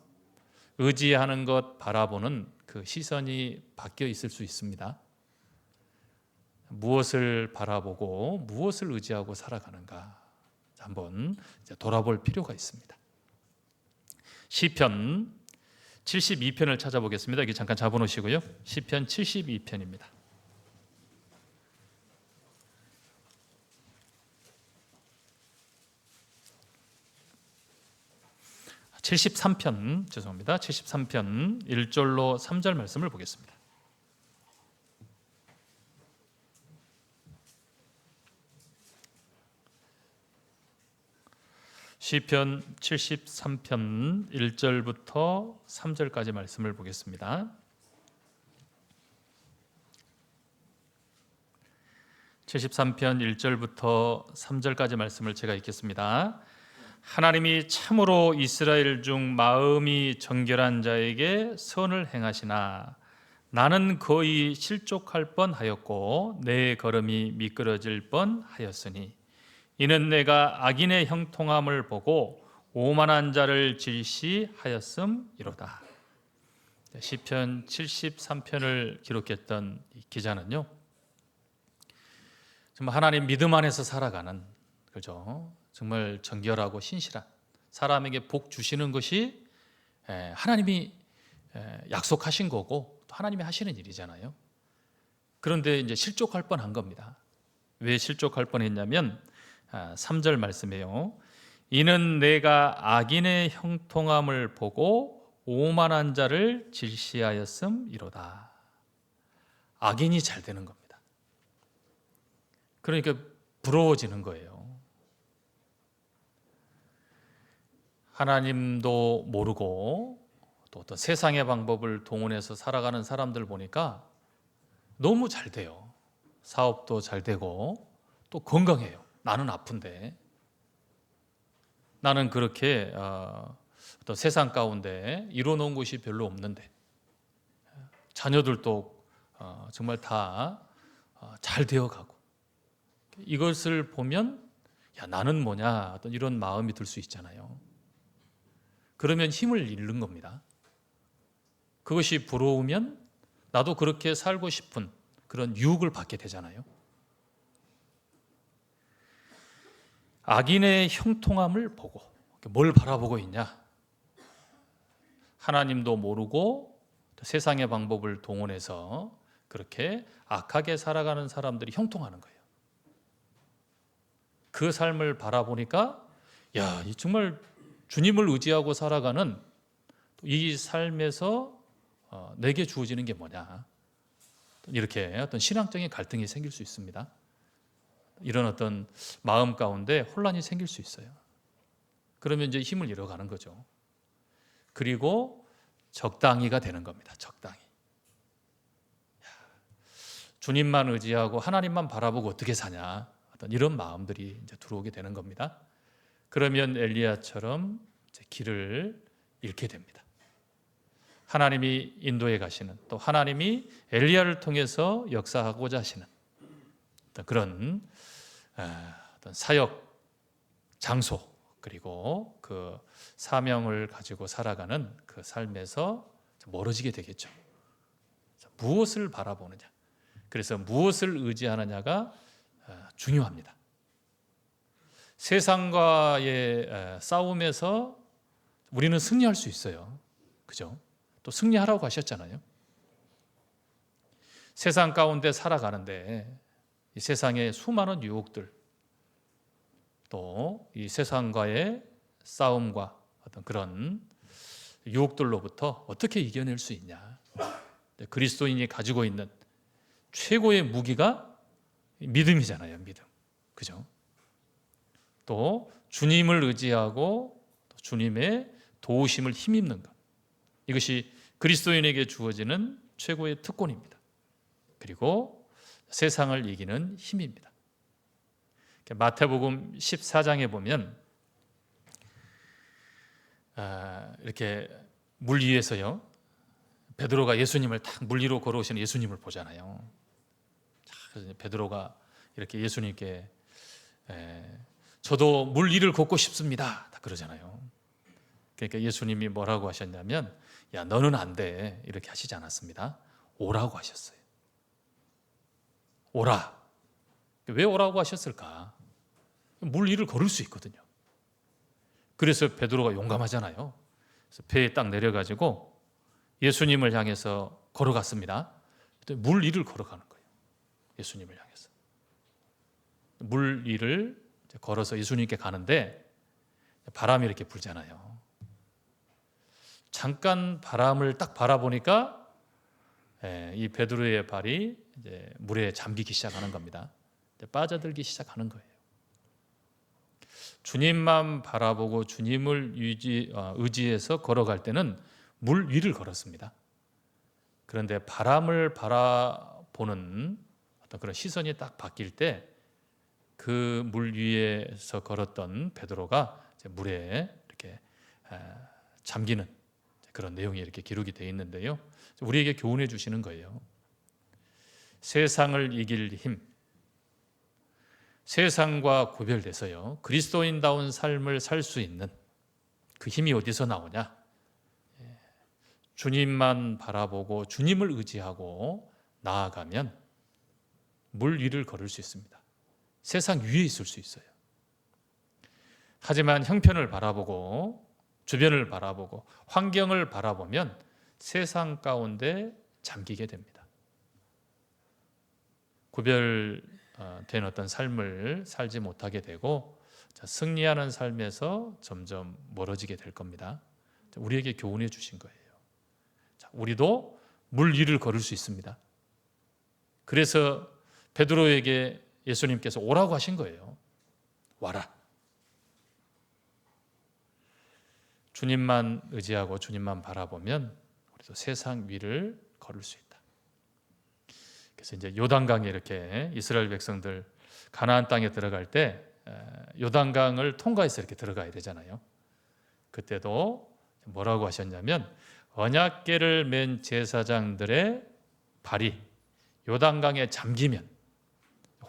의지하는 것 바라보는 그 시선이 바뀌어 있을 수 있습니다. 무엇을 바라보고 무엇을 의지하고 살아가는가 한번 돌아볼 필요가 있습니다. 시편 72편을 찾아보겠습니다. 여기 잠깐 잡아놓으시고요. 시편 72편입니다. 죄송합니다. 73편 1절로 3절 말씀을 보겠습니다. 시편 73편 1절부터 3절까지 말씀을 보겠습니다. 73편 1절부터 3절까지 말씀을 제가 읽겠습니다. 하나님이 참으로 이스라엘 중 마음이 정결한 자에게 선을 행하시나 나는 거의 실족할 뻔하였고 내 걸음이 미끄러질 뻔하였으니 이는 내가 악인의 형통함을 보고 오만한 자를 질시하였음이로다. 시편 73편을 기록했던 이 기자는요, 정말 하나님 믿음 안에서 살아가는, 그죠? 정말 정결하고 신실한 사람에게 복 주시는 것이 하나님이 약속하신 거고 또 하나님이 하시는 일이잖아요. 그런데 이제 실족할 뻔한 겁니다. 왜 실족할 뻔했냐면 3절 말씀이에요. 이는 내가 악인의 형통함을 보고 오만한 자를 질시하였음이로다. 악인이 잘 되는 겁니다. 그러니까 부러워지는 거예요. 하나님도 모르고 또 어떤 세상의 방법을 동원해서 살아가는 사람들 보니까 너무 잘 돼요. 사업도 잘 되고 또 건강해요. 나는 아픈데, 나는 그렇게 어떤 세상 가운데 이뤄놓은 것이 별로 없는데, 자녀들도 정말 다 잘 되어가고, 이것을 보면 야 나는 뭐냐 어떤 이런 마음이 들 수 있잖아요. 그러면 힘을 잃는 겁니다. 그것이 부러우면 나도 그렇게 살고 싶은 그런 유혹을 받게 되잖아요. 악인의 형통함을 보고 뭘 바라보고 있냐? 하나님도 모르고 세상의 방법을 동원해서 그렇게 악하게 살아가는 사람들이 형통하는 거예요. 그 삶을 바라보니까 야, 정말 주님을 의지하고 살아가는 이 삶에서 내게 주어지는 게 뭐냐? 이렇게 어떤 신앙적인 갈등이 생길 수 있습니다. 이런 어떤 마음 가운데 혼란이 생길 수 있어요. 그러면 이제 힘을 잃어가는 거죠. 그리고 적당히가 되는 겁니다. 적당히. 주님만 의지하고 하나님만 바라보고 어떻게 사냐, 어떤 이런 마음들이 이제 들어오게 되는 겁니다. 그러면 엘리야처럼 이제 길을 잃게 됩니다. 하나님이 인도해 가시는, 또 하나님이 엘리야를 통해서 역사하고자 하시는 어떤 그런 어떤 사역 장소, 그리고 그 사명을 가지고 살아가는 그 삶에서 멀어지게 되겠죠. 무엇을 바라보느냐, 그래서 무엇을 의지하느냐가 중요합니다. 세상과의 싸움에서 우리는 승리할 수 있어요. 그죠? 또 승리하라고 하셨잖아요. 세상 가운데 살아가는데 이 세상의 수많은 유혹들, 또 이 세상과의 싸움과 어떤 그런 유혹들로부터 어떻게 이겨낼 수 있냐. 그리스도인이 가지고 있는 최고의 무기가 믿음이잖아요. 믿음. 그죠? 또 주님을 의지하고 주님의 도우심을 힘입는 것. 이것이 그리스도인에게 주어지는 최고의 특권입니다. 그리고 세상을 이기는 힘입니다. 마태복음 14장에 보면 이렇게 물 위에서요, 베드로가 예수님을 딱 물 위로 걸어오시는 예수님을 보잖아요. 그래서 베드로가 이렇게 예수님께 저도 물 위를 걷고 싶습니다, 딱 그러잖아요. 그러니까 예수님이 뭐라고 하셨냐면, 야, 너는 안 돼, 이렇게 하시지 않았습니다. 오라고 하셨어요. 오라. 왜 오라고 하셨을까? 물 위를 걸을 수 있거든요. 그래서 베드로가 용감하잖아요. 그래서 배에 딱 내려가지고 예수님을 향해서 걸어갔습니다. 물 위를 걸어가는 거예요. 예수님을 향해서 물 위를 걸어서 예수님께 가는데 바람이 이렇게 불잖아요. 잠깐 바람을 딱 바라보니까 이 베드로의 발이 이제 물에 잠기기 시작하는 겁니다. 빠져들기 시작하는 거예요. 주님만 바라보고 주님을 의지해서 걸어갈 때는 물 위를 걸었습니다. 그런데 바람을 바라보는 어떤 그런 시선이 딱 바뀔 때 그 물 위에서 걸었던 베드로가 이제 물에 이렇게 잠기는 그런 내용이 이렇게 기록이 되어 있는데요. 우리에게 교훈해 주시는 거예요. 세상을 이길 힘, 세상과 구별돼서요, 그리스도인다운 삶을 살 수 있는 그 힘이 어디서 나오냐? 주님만 바라보고 주님을 의지하고 나아가면 물 위를 걸을 수 있습니다. 세상 위에 있을 수 있어요. 하지만 형편을 바라보고 주변을 바라보고 환경을 바라보면 세상 가운데 잠기게 됩니다. 구별된 어떤 삶을 살지 못하게 되고 승리하는 삶에서 점점 멀어지게 될 겁니다. 우리에게 교훈해 주신 거예요. 우리도 물 위를 걸을 수 있습니다. 그래서 베드로에게 예수님께서 오라고 하신 거예요. 와라. 주님만 의지하고 주님만 바라보면 우리도 세상 위를 걸을 수 있다. 그래서 이제 요단강에 이렇게 이스라엘 백성들 가나안 땅에 들어갈 때 요단강을 통과해서 이렇게 들어가야 되잖아요. 그때도 뭐라고 하셨냐면, 언약궤를 맨 제사장들의 발이 요단강에 잠기면,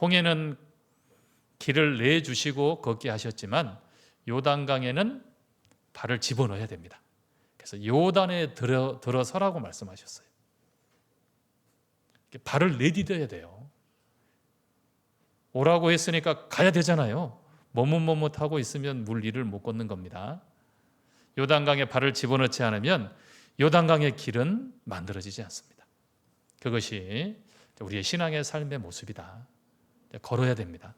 홍해는 길을 내주시고 걷게 하셨지만 요단강에는 발을 집어넣어야 됩니다. 그래서 요단에 들어서라고 말씀하셨어요. 발을 내디뎌야 돼요. 오라고 했으니까 가야 되잖아요. 머뭇머뭇하고 있으면 물 위를 못 걷는 겁니다. 요단강에 발을 집어넣지 않으면 요단강의 길은 만들어지지 않습니다. 그것이 우리의 신앙의 삶의 모습이다. 걸어야 됩니다.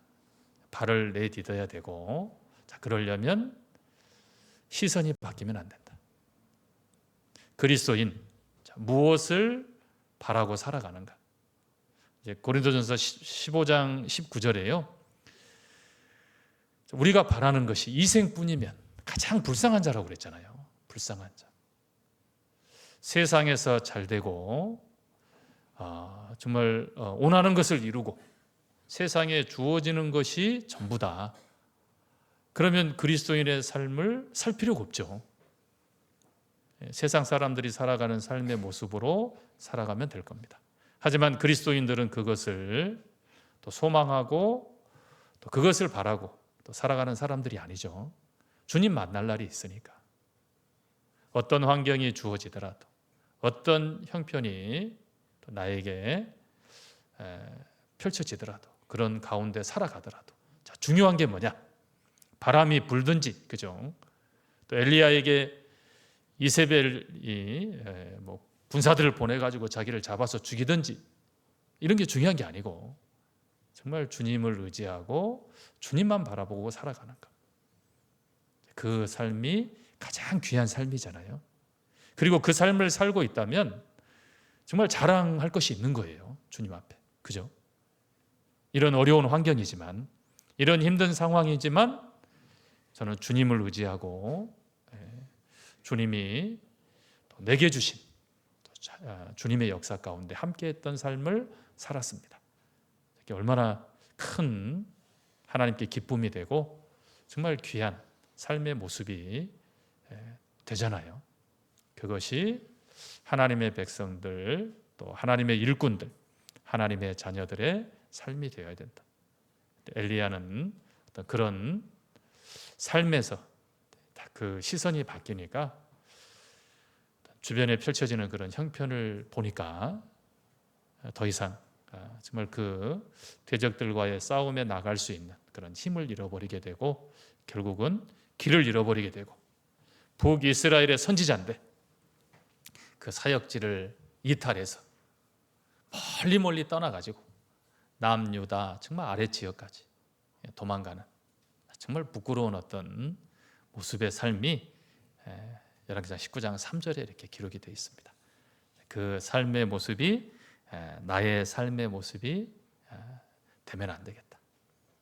발을 내디뎌야 되고, 그러려면 시선이 바뀌면 안 된다. 그리스도인, 무엇을 바라고 살아가는가? 이제 고린도전서 15장 19절에요. 우리가 바라는 것이 이생뿐이면 가장 불쌍한 자라고 그랬잖아요. 불쌍한 자. 세상에서 잘 되고 정말 원하는 것을 이루고 세상에 주어지는 것이 전부다. 그러면 그리스도인의 삶을 살 필요가 없죠. 세상 사람들이 살아가는 삶의 모습으로 살아가면 될 겁니다. 하지만 그리스도인들은 그것을 또 소망하고 또 그것을 바라고 또 살아가는 사람들이 아니죠. 주님 만날 날이 있으니까. 어떤 환경이 주어지더라도 어떤 형편이 또 나에게 펼쳐지더라도 그런 가운데 살아가더라도 자, 중요한 게 뭐냐? 바람이 불든지, 그죠? 또 엘리야에게 이세벨이 군사들을 보내가지고 자기를 잡아서 죽이든지 이런 게 중요한 게 아니고 정말 주님을 의지하고 주님만 바라보고 살아가는 것. 그 삶이 가장 귀한 삶이잖아요. 그리고 그 삶을 살고 있다면 정말 자랑할 것이 있는 거예요. 주님 앞에. 그죠? 이런 어려운 환경이지만 이런 힘든 상황이지만 저는 주님을 의지하고 주님이 내게 주신 주님의 역사 가운데 함께했던 삶을 살았습니다. 이게 얼마나 큰 하나님께 기쁨이 되고 정말 귀한 삶의 모습이 되잖아요. 그것이 하나님의 백성들 또 하나님의 일꾼들 하나님의 자녀들의 삶이 되어야 된다. 엘리야는 어떤 그런 삶에서 그 시선이 바뀌니까 주변에 펼쳐지는 그런 형편을 보니까 더 이상 정말 그 대적들과의 싸움에 나갈 수 있는 그런 힘을 잃어버리게 되고 결국은 길을 잃어버리게 되고 북이스라엘의 선지자인데 그 사역지를 이탈해서 멀리 떠나가지고 남유다 정말 아래 지역까지 도망가는 정말 부끄러운 어떤 모습의 삶이 열왕기상 19장 3절에 이렇게 기록이 되어 있습니다. 그 삶의 모습이 나의 삶의 모습이 되면 안 되겠다.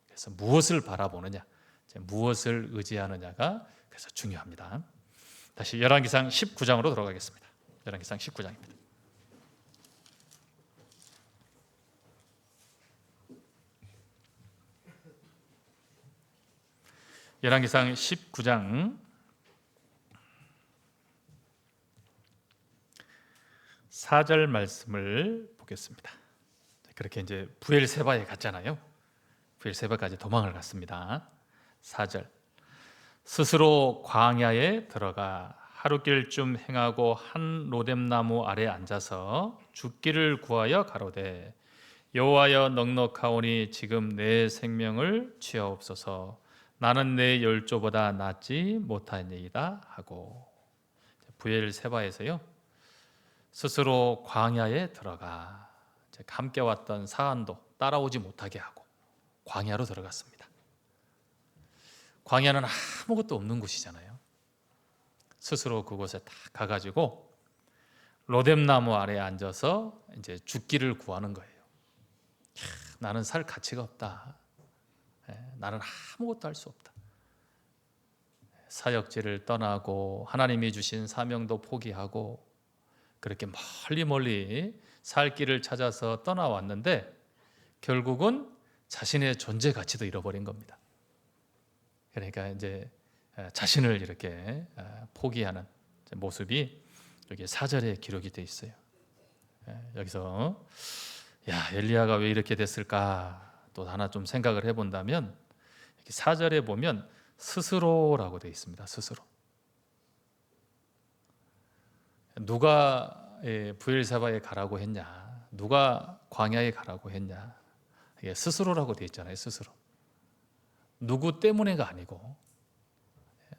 그래서 무엇을 바라보느냐, 무엇을 의지하느냐가 그래서 중요합니다. 다시 열왕기상 19장으로 돌아가겠습니다. 열왕기상 19장입니다. 열왕기상 19장 4절 말씀을 보겠습니다. 그렇게 이제 부엘세바에 갔잖아요. 부엘세바까지 도망을 갔습니다. 4절 스스로 광야에 들어가 하루길쯤 행하고 한 로뎀나무 아래 앉아서 죽기를 구하여 가로되 여호와여 넉넉하오니 지금 내 생명을 취하옵소서 나는 내 열조보다 낫지 못하니이다 하고 부엘세바에서요 스스로 광야에 들어가 함께 왔던 사안도 따라오지 못하게 하고 광야로 들어갔습니다. 광야는 아무것도 없는 곳이잖아요. 스스로 그곳에 딱 가가지고 로뎀나무 아래에 앉아서 이제 죽기를 구하는 거예요. 나는 살 가치가 없다. 나는 아무것도 할 수 없다. 사역지를 떠나고 하나님이 주신 사명도 포기하고 그렇게 멀리 살 길을 찾아서 떠나왔는데 결국은 자신의 존재 가치도 잃어버린 겁니다. 그러니까 이제 자신을 이렇게 포기하는 모습이 여기 4절에 기록이 되어 있어요. 여기서 야 엘리야가 왜 이렇게 됐을까 또 하나 좀 생각을 해본다면 4절에 보면 스스로라고 되어 있습니다. 스스로. 누가 부엘세바에 가라고 했냐? 누가 광야에 가라고 했냐? 이게 스스로라고 되어 있잖아요. 스스로. 누구 때문에가 아니고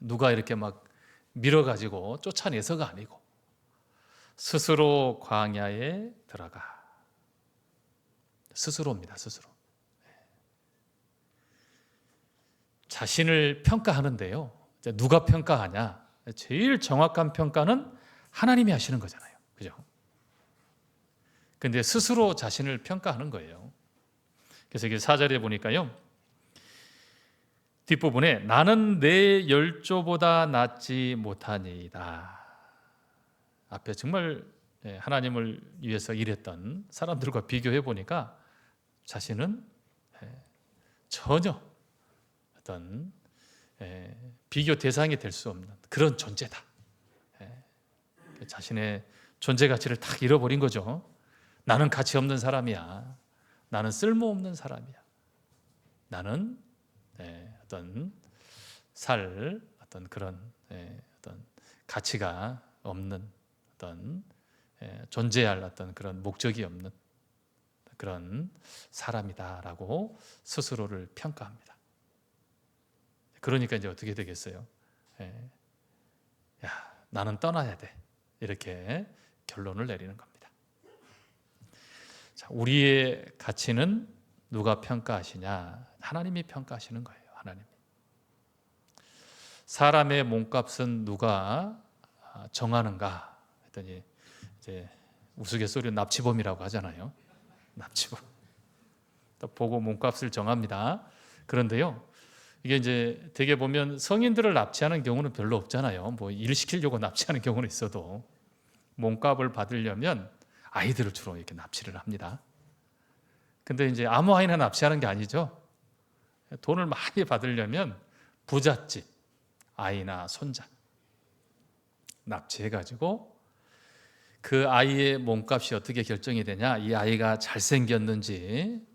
누가 이렇게 막 밀어가지고 쫓아내서가 아니고 스스로 광야에 들어가. 스스로입니다. 스스로. 자신을 평가하는데요. 누가 평가하냐? 제일 정확한 평가는 하나님이 하시는 거잖아요. 그죠? 근데 스스로 자신을 평가하는 거예요. 그래서 이게 4절에 보니까요. 뒷부분에 나는 내 열조보다 낫지 못하니이다. 앞에 정말 하나님을 위해서 일했던 사람들과 비교해 보니까 자신은 전혀 어떤 비교 대상이 될 수 없는 그런 존재다. 자신의 존재 가치를 탁 잃어버린 거죠. 나는 가치 없는 사람이야. 나는 쓸모없는 사람이야. 나는 어떤 어떤 그런 어떤 가치가 없는 어떤 존재할 어떤 그런 목적이 없는 그런 사람이다라고 스스로를 평가합니다. 그러니까 이제 어떻게 되겠어요? 야, 나는 떠나야 돼. 이렇게 결론을 내리는 겁니다. 자, 우리의 가치는 누가 평가하시냐? 하나님이 평가하시는 거예요. 하나님. 사람의 몸값은 누가 정하는가? 했더니 이제 우스갯소리로 납치범이라고 하잖아요. 납치범. 또 보고 몸값을 정합니다. 그런데요, 이게 이제 되게 보면 성인들을 납치하는 경우는 별로 없잖아요. 뭐 일 시키려고 납치하는 경우는 있어도 몸값을 받으려면 아이들을 주로 이렇게 납치를 합니다. 근데 이제 아무 아이나 납치하는 게 아니죠. 돈을 많이 받으려면 부잣집 아이나 손자 납치해가지고 그 아이의 몸값이 어떻게 결정이 되냐? 이 아이가 잘생겼는지,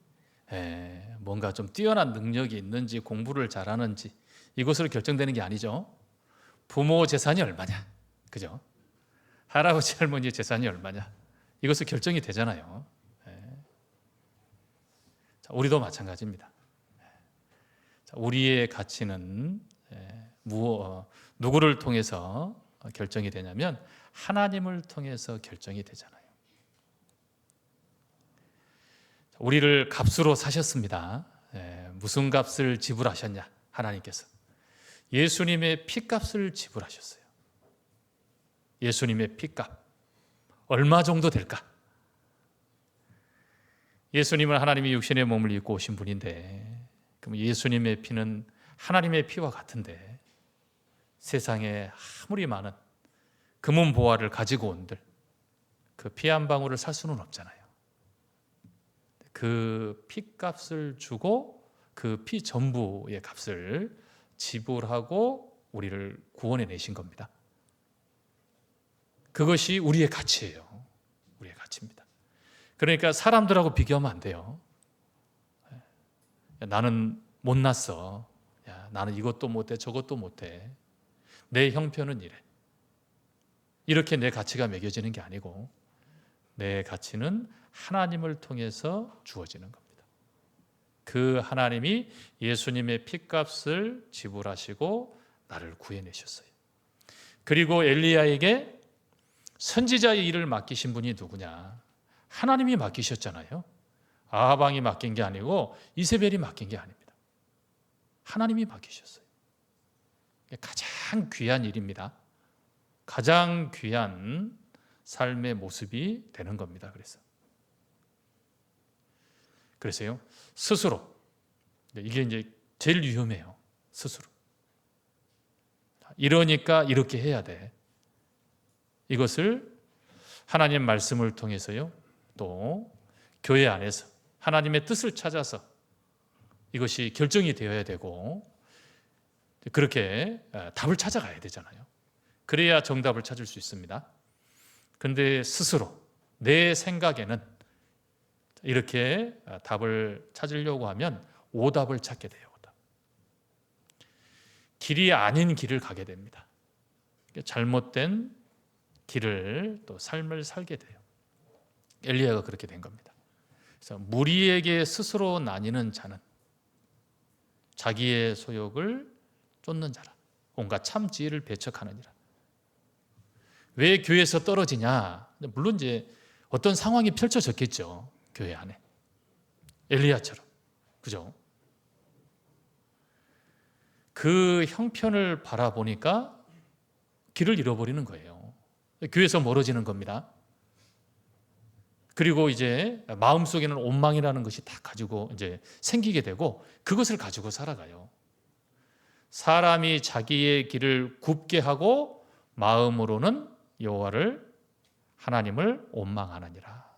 뭔가 좀 뛰어난 능력이 있는지, 공부를 잘하는지 이것으로 결정되는 게 아니죠. 부모 재산이 얼마냐, 그죠? 할아버지 할머니 재산이 얼마냐, 이것으로 결정이 되잖아요. 자, 우리도 마찬가지입니다. 자, 우리의 가치는 누구를 통해서 결정이 되냐면 하나님을 통해서 결정이 되잖아요. 우리를 값으로 사셨습니다. 무슨 값을 지불하셨냐? 하나님께서 예수님의 피값을 지불하셨어요. 예수님의 피값 얼마 정도 될까? 예수님은 하나님이 육신의 몸을 입고 오신 분인데, 그럼 예수님의 피는 하나님의 피와 같은데 세상에 아무리 많은 금은 보화를 가지고 온들 그 피 한 방울을 살 수는 없잖아요. 그 피값을 주고 그 피 전부의 값을 지불하고 우리를 구원해 내신 겁니다. 그것이 우리의 가치예요. 우리의 가치입니다. 그러니까 사람들하고 비교하면 안 돼요. 나는 못났어. 야, 나는 이것도 못해 저것도 못해. 내 형편은 이래. 이렇게 내 가치가 매겨지는 게 아니고 내 가치는 하나님을 통해서 주어지는 겁니다. 그 하나님이 예수님의 피값을 지불하시고 나를 구해내셨어요. 그리고 엘리야에게 선지자의 일을 맡기신 분이 누구냐? 하나님이 맡기셨잖아요. 아하방이 맡긴 게 아니고 이세벨이 맡긴 게 아닙니다. 하나님이 맡기셨어요. 가장 귀한 일입니다. 가장 귀한 삶의 모습이 되는 겁니다. 그래서요, 스스로, 이게 이제 제일 위험해요. 스스로. 이러니까 이렇게 해야 돼. 이것을 하나님 말씀을 통해서요, 또 교회 안에서 하나님의 뜻을 찾아서 이것이 결정이 되어야 되고, 그렇게 답을 찾아가야 되잖아요. 그래야 정답을 찾을 수 있습니다. 그런데 스스로 내 생각에는 이렇게 답을 찾으려고 하면 오답을 찾게 돼요. 오답. 길이 아닌 길을 가게 됩니다. 잘못된 길을 또 삶을 살게 돼요. 엘리야가 그렇게 된 겁니다. 그래서 무리에게 스스로 나뉘는 자는 자기의 소욕을 쫓는 자라. 온갖 참 지혜를 배척하느니라. 왜 교회에서 떨어지냐? 물론 이제 어떤 상황이 펼쳐졌겠죠. 교회 안에. 엘리야처럼. 그죠? 그 형편을 바라보니까 길을 잃어버리는 거예요. 교회에서 멀어지는 겁니다. 그리고 이제 마음속에는 원망이라는 것이 다 가지고 이제 생기게 되고 그것을 가지고 살아가요. 사람이 자기의 길을 굽게 하고 마음으로는 여호와를 하나님을 원망하느니라.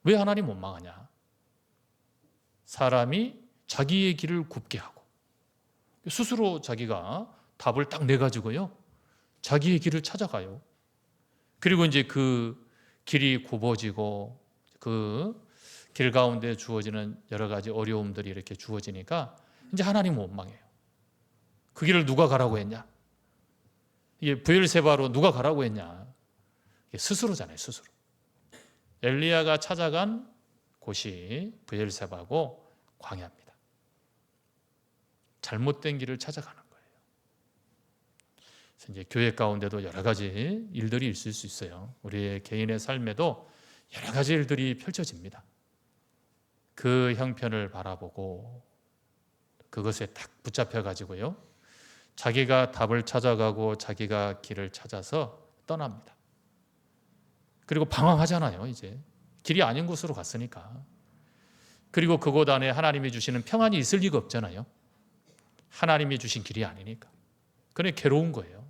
왜 하나님 원망하냐? 사람이 자기의 길을 굽게 하고 스스로 자기가 답을 딱 내가지고요, 자기의 길을 찾아가요. 그리고 이제 그 길이 굽어지고 그 길 가운데 주어지는 여러 가지 어려움들이 이렇게 주어지니까 이제 하나님 원망해요. 그 길을 누가 가라고 했냐? 이게 브엘세바로 누가 가라고 했냐? 이게 스스로잖아요, 스스로. 엘리야가 찾아간 곳이 브엘세바고 광야입니다. 잘못된 길을 찾아가는 거예요. 그래서 이제 교회 가운데도 여러 가지 일들이 있을 수 있어요. 우리의 개인의 삶에도 여러 가지 일들이 펼쳐집니다. 그 형편을 바라보고 그것에 딱 붙잡혀 가지고요, 자기가 답을 찾아가고 자기가 길을 찾아서 떠납니다. 그리고 방황하잖아요. 이제 길이 아닌 곳으로 갔으니까. 그리고 그곳 안에 하나님이 주시는 평안이 있을 리가 없잖아요. 하나님이 주신 길이 아니니까. 그래 괴로운 거예요.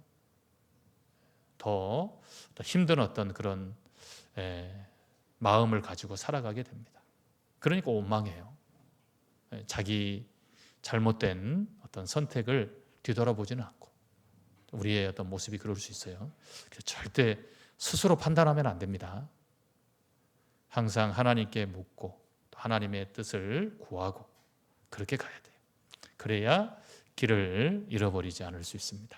더 힘든 어떤 그런 마음을 가지고 살아가게 됩니다. 그러니까 원망해요. 자기 잘못된 어떤 선택을 뒤돌아보지는 않고. 우리의 어떤 모습이 그럴 수 있어요. 절대 스스로 판단하면 안 됩니다. 항상 하나님께 묻고 하나님의 뜻을 구하고 그렇게 가야 돼요. 그래야 길을 잃어버리지 않을 수 있습니다.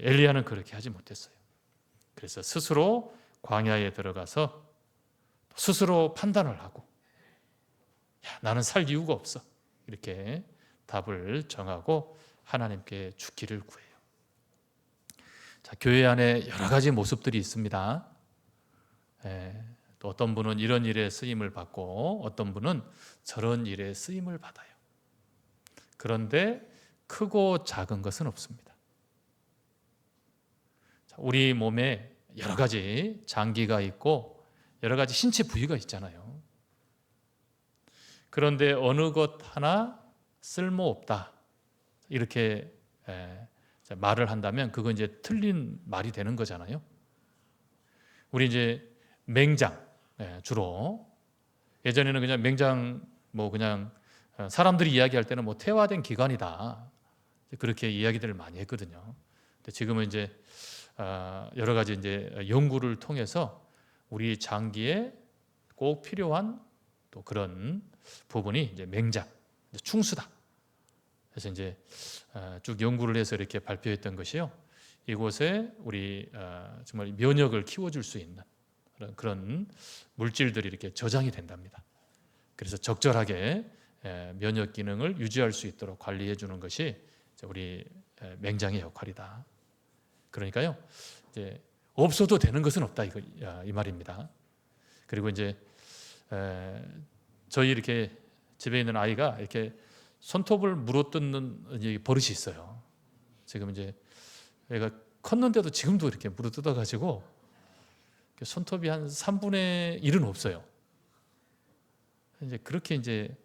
엘리야는 그렇게 하지 못했어요. 그래서 스스로 광야에 들어가서 스스로 판단을 하고, 야, 나는 살 이유가 없어, 이렇게 답을 정하고 하나님께 죽기를 구해요. 자, 교회 안에 여러 가지 모습들이 있습니다. 또 어떤 분은 이런 일에 쓰임을 받고 어떤 분은 저런 일에 쓰임을 받아요. 그런데 크고 작은 것은 없습니다. 우리 몸에 여러 가지 장기가 있고 여러 가지 신체 부위가 있잖아요. 그런데 어느 것 하나 쓸모없다, 이렇게 말을 한다면 그건 이제 틀린 말이 되는 거잖아요. 우리 이제 맹장, 주로 예전에는 그냥 맹장 뭐 그냥 사람들이 이야기할 때는 뭐 퇴화된 기관이다, 그렇게 이야기들을 많이 했거든요. 근데 지금은 이제 여러 가지 이제 연구를 통해서 우리 장기에 꼭 필요한 또 그런 부분이 이제 맹장, 충수다. 그래서 이제 쭉 연구를 해서 이렇게 발표했던 것이요, 이곳에 우리 정말 면역을 키워줄 수 있는 그런 물질들이 이렇게 저장이 된답니다. 그래서 적절하게 면역 기능을 유지할 수 있도록 관리해 주는 것이 우리 맹장의 역할이다. 그러니까요, 이제 없어도 되는 것은 없다, 이 말입니다. 그리고 이제 저희 이렇게 집에 있는 아이가 이렇게 손톱을 물어뜯는 버릇이 있어요. 지금 이제 애가 컸는데도 지금도 이렇게 물어뜯어가지고 손톱이 한 3분의 1은 없어요. 이제 그렇게 이제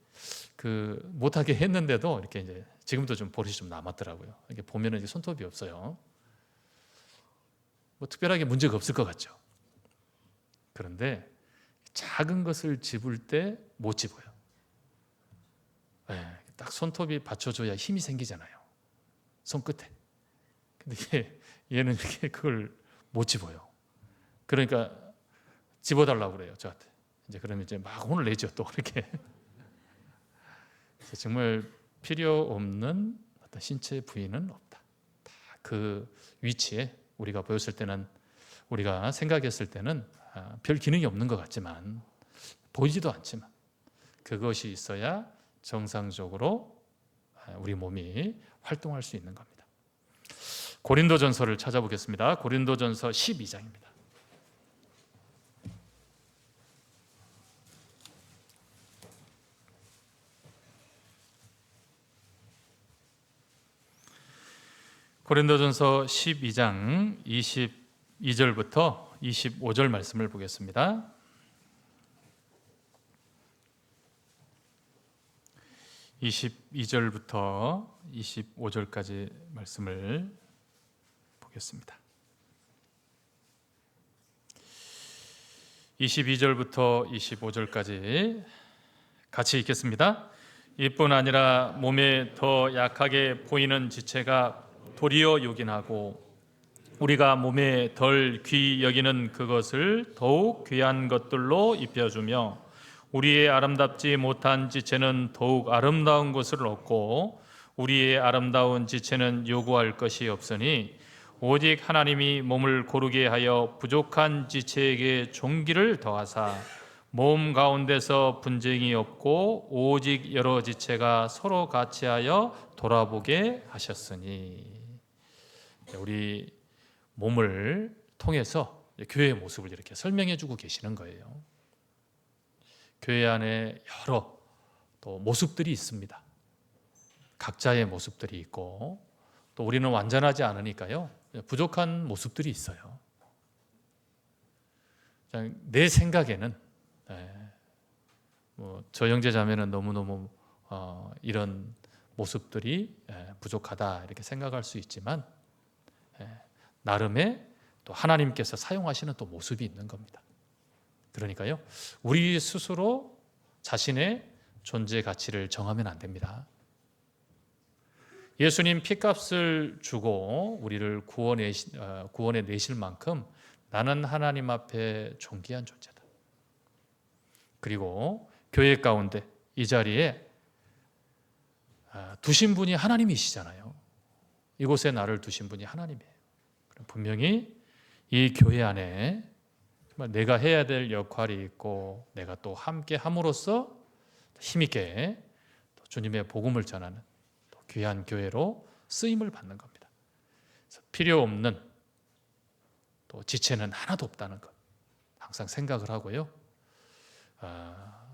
그 못하게 했는데도 이렇게 이제 지금도 좀 버릇이 좀 남았더라고요. 이렇게 보면은 이제 손톱이 없어요. 뭐 특별하게 문제가 없을 것 같죠. 그런데 작은 것을 집을 때 못 집어요. 딱 손톱이 받쳐줘야 힘이 생기잖아요, 손끝에. 근데 얘는 이렇게 그걸 못 집어요. 그러니까 집어달라고 그래요, 저한테. 이제 그러면 이제 막 혼을 내죠, 또 그렇게. 정말 필요 없는 어떤 신체 부위는 없다. 다 그 위치에 우리가 보였을 때는, 우리가 생각했을 때는 별 기능이 없는 것 같지만, 보이지도 않지만 그것이 있어야 정상적으로 우리 몸이 활동할 수 있는 겁니다. 고린도전서를 찾아보겠습니다. 고린도전서 12장입니다. 고린도전서 12장 22절부터 25절 말씀을 보겠습니다. 22절부터 25절까지 말씀을 보겠습니다. 22절부터 25절까지 같이 읽겠습니다. 이뿐 아니라 몸에 더 약하게 보이는 지체가 도리어 요긴하고 우리가 몸에 덜 귀 여기는 그것을 더욱 귀한 것들로 입혀주며 우리의 아름답지 못한 지체는 더욱 아름다운 것을 얻고 우리의 아름다운 지체는 요구할 것이 없으니 오직 하나님이 몸을 고르게 하여 부족한 지체에게 종기를 더하사 몸 가운데서 분쟁이 없고 오직 여러 지체가 서로 같이하여 돌아보게 하셨으니. 우리 몸을 통해서 교회의 모습을 이렇게 설명해 주고 계시는 거예요. 교회 안에 여러 또 모습들이 있습니다. 각자의 모습들이 있고 또 우리는 완전하지 않으니까요, 부족한 모습들이 있어요. 내 생각에는 저 형제 자매는 너무너무 이런 모습들이 부족하다 이렇게 생각할 수 있지만 나름의 또 하나님께서 사용하시는 또 모습이 있는 겁니다. 그러니까요, 우리 스스로 자신의 존재 가치를 정하면 안 됩니다. 예수님 피값을 주고 우리를 구원해 내실 만큼 나는 하나님 앞에 존귀한 존재다. 그리고 교회 가운데 이 자리에 두신 분이 하나님이시잖아요. 이곳에 나를 두신 분이 하나님이에요. 분명히 이 교회 안에 내가 해야 될 역할이 있고 내가 또 함께 함으로써 힘있게 주님의 복음을 전하는 또 귀한 교회로 쓰임을 받는 겁니다. 그래서 필요 없는 또 지체는 하나도 없다는 것 항상 생각을 하고요.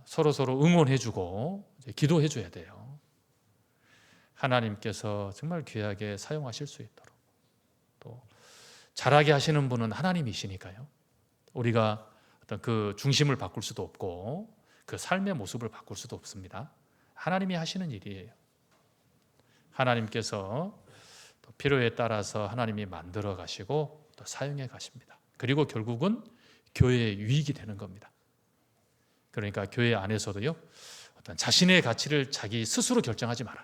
서로 응원해주고 기도해줘야 돼요. 하나님께서 정말 귀하게 사용하실 수 있도록 또 잘하게 하시는 분은 하나님이시니까요. 우리가 어떤 그 중심을 바꿀 수도 없고 그 삶의 모습을 바꿀 수도 없습니다. 하나님이 하시는 일이에요. 하나님께서 또 필요에 따라서 하나님이 만들어 가시고 또 사용해 가십니다. 그리고 결국은 교회의 유익이 되는 겁니다. 그러니까 교회 안에서도요, 어떤 자신의 가치를 자기 스스로 결정하지 마라.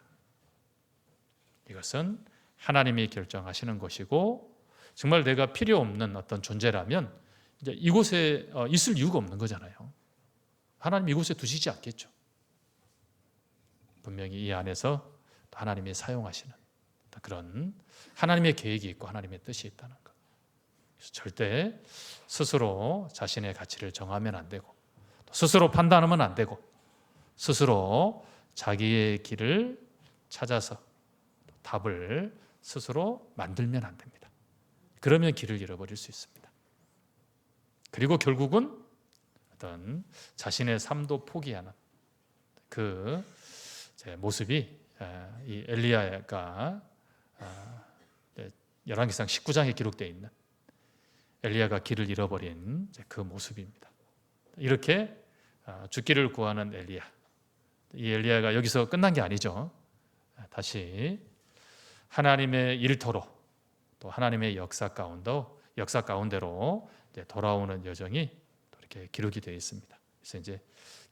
이것은 하나님이 결정하시는 것이고 정말 내가 필요 없는 어떤 존재라면 이제 이곳에 있을 이유가 없는 거잖아요. 하나님 이곳에 두시지 않겠죠. 분명히 이 안에서 하나님이 사용하시는 그런 하나님의 계획이 있고 하나님의 뜻이 있다는 것. 절대 스스로 자신의 가치를 정하면 안 되고 스스로 판단하면 안 되고 스스로 자기의 길을 찾아서 답을 스스로 만들면 안 됩니다. 그러면 길을 잃어버릴 수 있습니다. 그리고 결국은 어떤 자신의 삶도 포기하는 그 모습이 이 엘리야가 열왕기상 19장에 기록되어 있는 엘리야가 길을 잃어버린 그 모습입니다. 이렇게 죽기를 구하는 엘리야. 이 엘리야가 여기서 끝난 게 아니죠. 다시 하나님의 일터로 또 하나님의 역사 가운데로 돌아오는 여정이 이렇게 기록이 되어 있습니다. 그래서 이제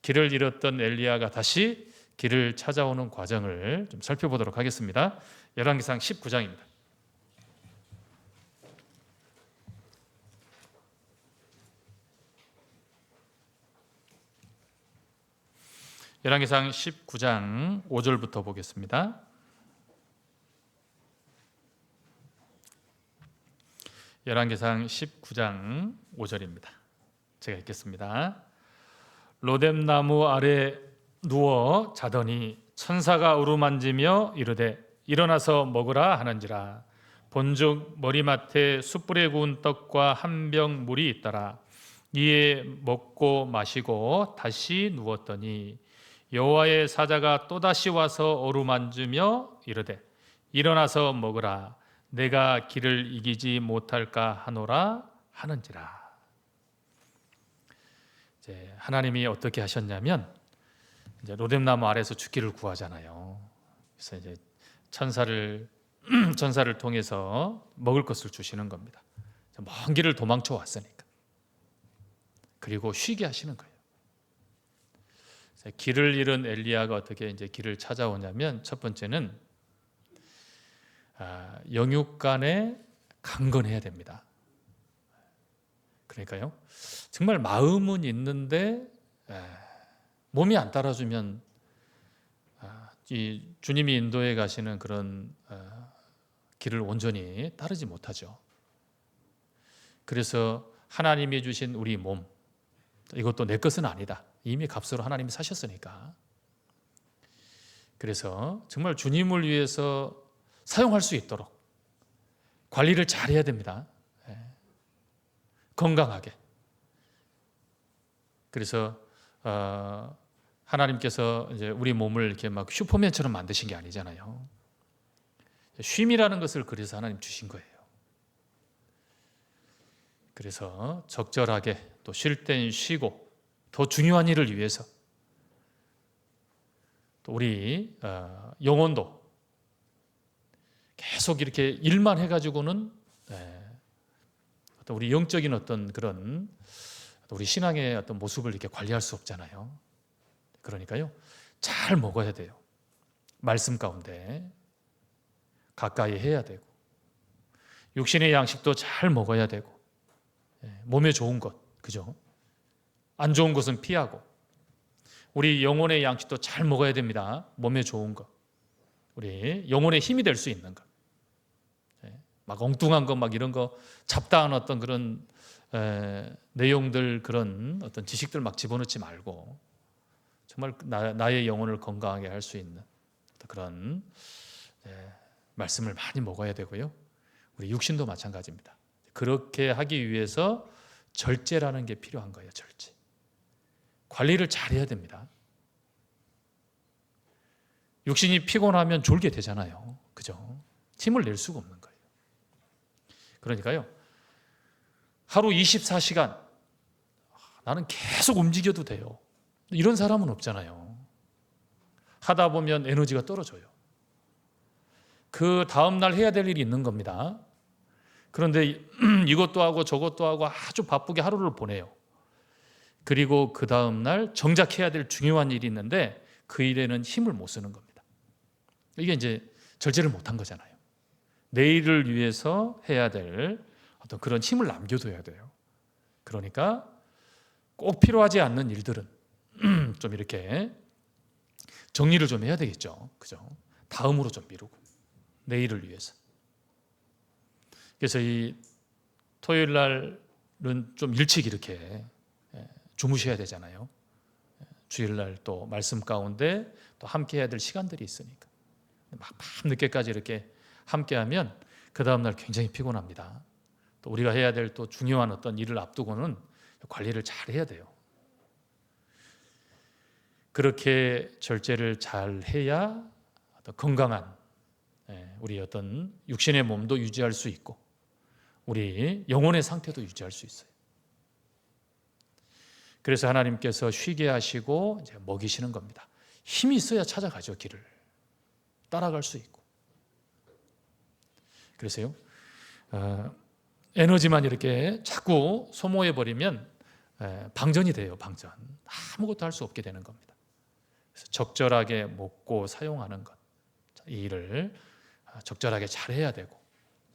길을 잃었던 엘리야가 다시 길을 찾아오는 과정을 좀 살펴보도록 하겠습니다. 열왕기상 19장입니다. 열왕기상 19장 5절부터 보겠습니다. 열왕기상 19장 5절입니다. 제가 읽겠습니다. 로뎀나무 아래 누워 자더니 천사가 어루만지며 이르되 일어나서 먹으라 하는지라. 본즉 머리맡에 숯불에 구운 떡과 한 병 물이 있더라. 이에 먹고 마시고 다시 누웠더니 여호와의 사자가 또다시 와서 어루만지며 이르되 일어나서 먹으라. 내가 길을 이기지 못할까 하노라 하는지라. 이제 하나님이 어떻게 하셨냐면 이제 로뎀나무 아래에서 죽기를 구하잖아요. 그래서 이제 천사를 통해서 먹을 것을 주시는 겁니다. 먼 길을 도망쳐 왔으니까. 그리고 쉬게 하시는 거예요. 길을 잃은 엘리야가 어떻게 이제 길을 찾아오냐면, 첫 번째는 영육간에 강건해야 됩니다. 그러니까요, 정말 마음은 있는데 몸이 안 따라주면 이 주님이 인도해 가시는 그런 길을 온전히 따르지 못하죠. 그래서 하나님이 주신 우리 몸, 이것도 내 것은 아니다. 이미 값으로 하나님이 사셨으니까. 그래서 정말 주님을 위해서 사용할 수 있도록 관리를 잘 해야 됩니다. 건강하게. 그래서 하나님께서 이제 우리 몸을 이렇게 막 슈퍼맨처럼 만드신 게 아니잖아요. 쉼이라는 것을 그래서 하나님 주신 거예요. 그래서 적절하게 또 쉴 땐 쉬고, 더 중요한 일을 위해서 또 우리 영혼도 계속 이렇게 일만 해가지고는 어떤 우리 영적인 어떤 그런 우리 신앙의 어떤 모습을 이렇게 관리할 수 없잖아요. 그러니까요, 잘 먹어야 돼요. 말씀 가운데 가까이 해야 되고, 육신의 양식도 잘 먹어야 되고, 몸에 좋은 것, 그죠? 안 좋은 것은 피하고, 우리 영혼의 양식도 잘 먹어야 됩니다. 몸에 좋은 것, 우리 영혼의 힘이 될 수 있는 것, 막 엉뚱한 것, 막 이런 거 잡다한 어떤 그런 내용들, 그런 어떤 지식들 막 집어넣지 말고, 정말 나의 영혼을 건강하게 할 수 있는 그런 말씀을 많이 먹어야 되고요. 우리 육신도 마찬가지입니다. 그렇게 하기 위해서 절제라는 게 필요한 거예요. 절제. 관리를 잘해야 됩니다. 육신이 피곤하면 졸게 되잖아요. 그죠? 힘을 낼 수가 없는 거예요. 그러니까요, 하루 24시간 나는 계속 움직여도 돼요. 이런 사람은 없잖아요. 하다 보면 에너지가 떨어져요. 그 다음날 해야 될 일이 있는 겁니다. 그런데 이것도 하고 저것도 하고 아주 바쁘게 하루를 보내요. 그리고 그 다음날 정작 해야 될 중요한 일이 있는데 그 일에는 힘을 못 쓰는 겁니다. 이게 이제 절제를 못한 거잖아요. 내일을 위해서 해야 될 어떤 그런 힘을 남겨둬야 돼요. 그러니까 꼭 필요하지 않는 일들은 좀 이렇게 정리를 좀 해야 되겠죠. 그죠? 다음으로 좀 미루고, 내일을 위해서. 그래서 이 토요일 날은 좀 일찍 이렇게 주무셔야 되잖아요. 주일날 또 말씀 가운데 또 함께 해야 될 시간들이 있으니까. 막 밤늦게까지 이렇게 함께하면 그 다음날 굉장히 피곤합니다. 또 우리가 해야 될 또 중요한 어떤 일을 앞두고는 관리를 잘 해야 돼요. 그렇게 절제를 잘 해야 어떤 건강한 우리 어떤 육신의 몸도 유지할 수 있고, 우리 영혼의 상태도 유지할 수 있어요. 그래서 하나님께서 쉬게 하시고 이제 먹이시는 겁니다. 힘이 있어야 찾아가죠. 길을 따라갈 수 있고. 그래서요, 에너지만 이렇게 자꾸 소모해 버리면 방전이 돼요. 방전. 아무것도 할 수 없게 되는 겁니다. 그래서 적절하게 먹고 사용하는 것, 이 일을 적절하게 잘 해야 되고,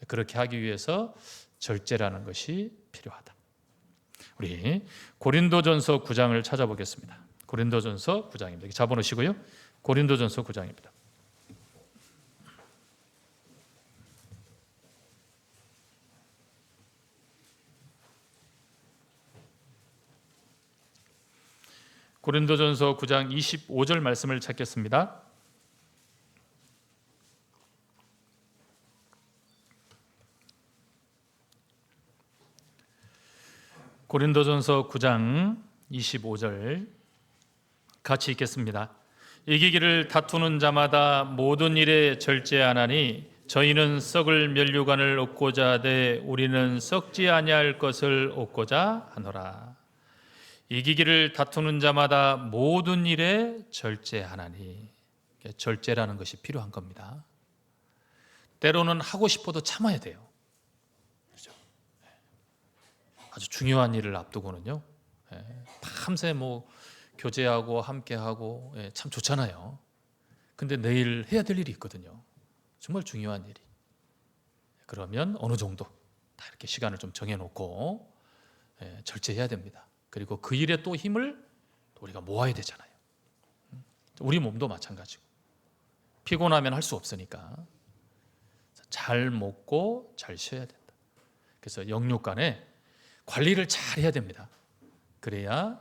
그렇게 하기 위해서 절제라는 것이 필요하다. 우리 고린도전서 9장을 찾아보겠습니다. 고린도전서 9장입니다. 잡아놓으시고요. 고린도전서 9장입니다. 고린도전서 9장 25절 말씀을 찾겠습니다. 고린도전서 9장 25절 같이 읽겠습니다. 이기기를 다투는 자마다 모든 일에 절제하나니 저희는 썩을 면류관을 얻고자 하되 우리는 썩지 아니할 것을 얻고자 하노라. 이기기를 다투는 자마다 모든 일에 절제하나니. 절제라는 것이 필요한 겁니다. 때로는 하고 싶어도 참아야 돼요. 그렇죠? 아주 중요한 일을 앞두고는요. 밤새 뭐 교제하고 함께하고 참 좋잖아요. 근데 내일 해야 될 일이 있거든요. 정말 중요한 일이. 그러면 어느 정도 다 이렇게 시간을 좀 정해놓고 절제해야 됩니다. 그리고 그 일에 또 힘을 우리가 모아야 되잖아요. 우리 몸도 마찬가지고. 피곤하면 할 수 없으니까 잘 먹고 잘 쉬어야 된다. 그래서 영육 간에 관리를 잘 해야 됩니다. 그래야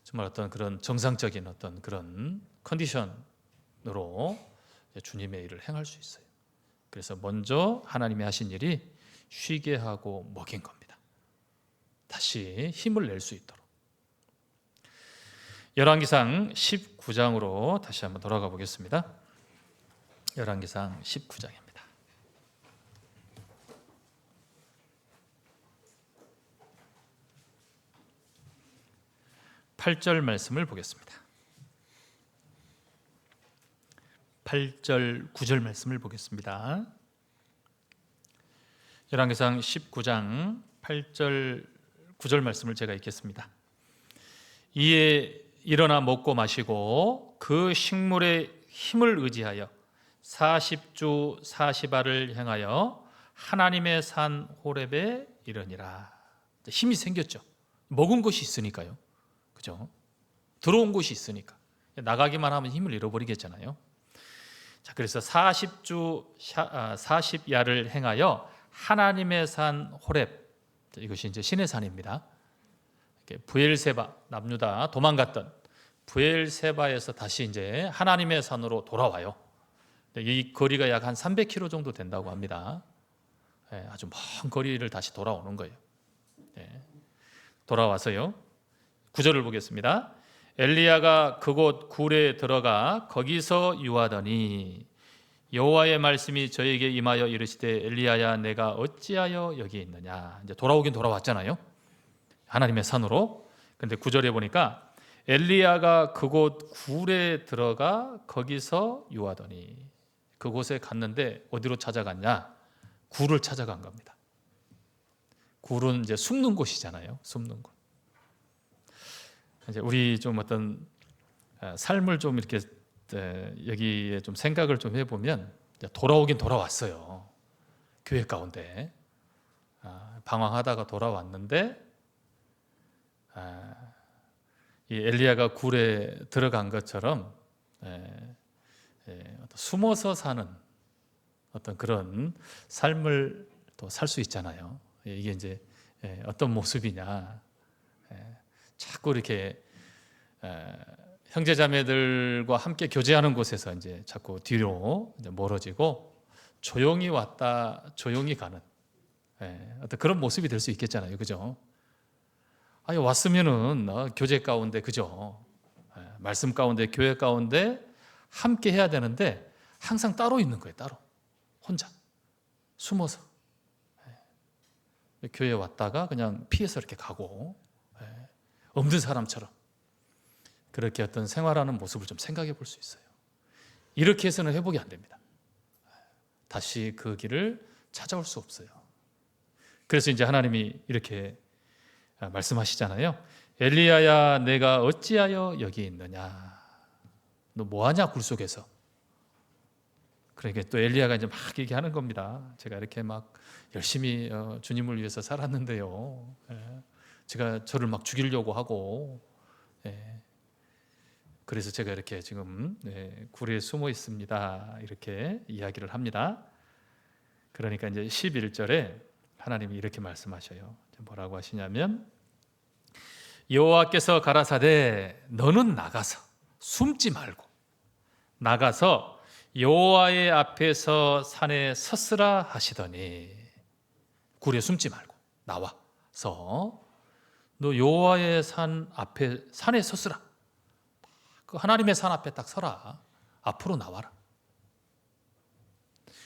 정말 어떤 그런 정상적인 어떤 그런 컨디션으로 주님의 일을 행할 수 있어요. 그래서 먼저 하나님이 하신 일이 쉬게 하고 먹인 겁니다. 다시 힘을 낼 수 있도록. 열왕기상 19장으로 다시 한번 돌아가 보겠습니다. 열왕기상 19장입니다. 8절 말씀을 보겠습니다. 8절, 9절 말씀을 보겠습니다. 열왕기상 19장 8절, 9절 말씀을 제가 읽겠습니다. 이에 일어나 먹고 마시고 그 식물의 힘을 의지하여 40주 40알을 행하여 하나님의 산 호렙에 이르니라. 힘이 생겼죠. 먹은 것이 있으니까요. 그죠? 들어온 곳이 있으니까. 나가기만 하면 힘을 잃어버리겠잖아요. 자, 그래서 40주 40야를 행하여 하나님의 산 호렙, 이것이 이제 신의 산입니다. 브엘세바, 남유다 도망갔던 브엘세바에서 다시 이제 하나님의 산으로 돌아와요. 이 거리가 약 한 300km 정도 된다고 합니다. 아주 먼 거리를 다시 돌아오는 거예요. 돌아와서요. 9절을 보겠습니다. 엘리야가 그곳 굴에 들어가 거기서 유하더니 여호와의 말씀이 저에게 임하여 이르시되 엘리야야 내가 어찌하여 여기 있느냐. 이제 돌아오긴 돌아왔잖아요. 하나님의 산으로. 근데 9절에 보니까 엘리야가 그곳 굴에 들어가 거기서 유하더니, 그곳에 갔는데 어디로 찾아갔냐? 굴을 찾아간 겁니다. 굴은 이제 숨는 곳이잖아요. 숨는 곳. 이제 우리 좀 어떤 삶을 좀 이렇게 여기에 좀 생각을 좀 해보면 돌아오긴 돌아왔어요. 교회 가운데 방황하다가 돌아왔는데 이 엘리야가 굴에 들어간 것처럼 숨어서 사는 어떤 그런 삶을 또 살 수 있잖아요. 이게 이제 어떤 모습이냐? 자꾸 이렇게 형제자매들과 함께 교제하는 곳에서 이제 자꾸 뒤로 이제 멀어지고 조용히 왔다 조용히 가는 어떤 그런 모습이 될 수 있겠잖아요, 그죠? 아니 왔으면은 교제 가운데 그죠? 말씀 가운데 교회 가운데 함께 해야 되는데 항상 따로 있는 거예요, 따로 혼자 숨어서 교회 왔다가 그냥 피해서 이렇게 가고 없는 사람처럼 그렇게 어떤 생활하는 모습을 좀 생각해 볼 수 있어요. 이렇게 해서는 회복이 안 됩니다. 다시 그 길을 찾아올 수 없어요. 그래서 이제 하나님이 이렇게 말씀하시잖아요. 엘리야야 내가 어찌하여 여기 있느냐. 너 뭐하냐 굴 속에서. 그러니까 또 엘리야가 이제 막 얘기하는 겁니다. 제가 이렇게 막 열심히 주님을 위해서 살았는데요. 제가 저를 막 죽이려고 하고 그래서 제가 이렇게 지금 굴에 숨어 있습니다. 이렇게 이야기를 합니다. 그러니까 이제 11절에 하나님이 이렇게 말씀하셔요. 뭐라고 하시냐면 여호와께서 가라사대 너는 나가서 숨지 말고 나가서 여호와의 앞에서 산에 섰으라 하시더니 굴에 숨지 말고 나와서 너 여호와의 산 앞에 산에 섰으라. 그 하나님의 산 앞에 딱 서라. 앞으로 나와라.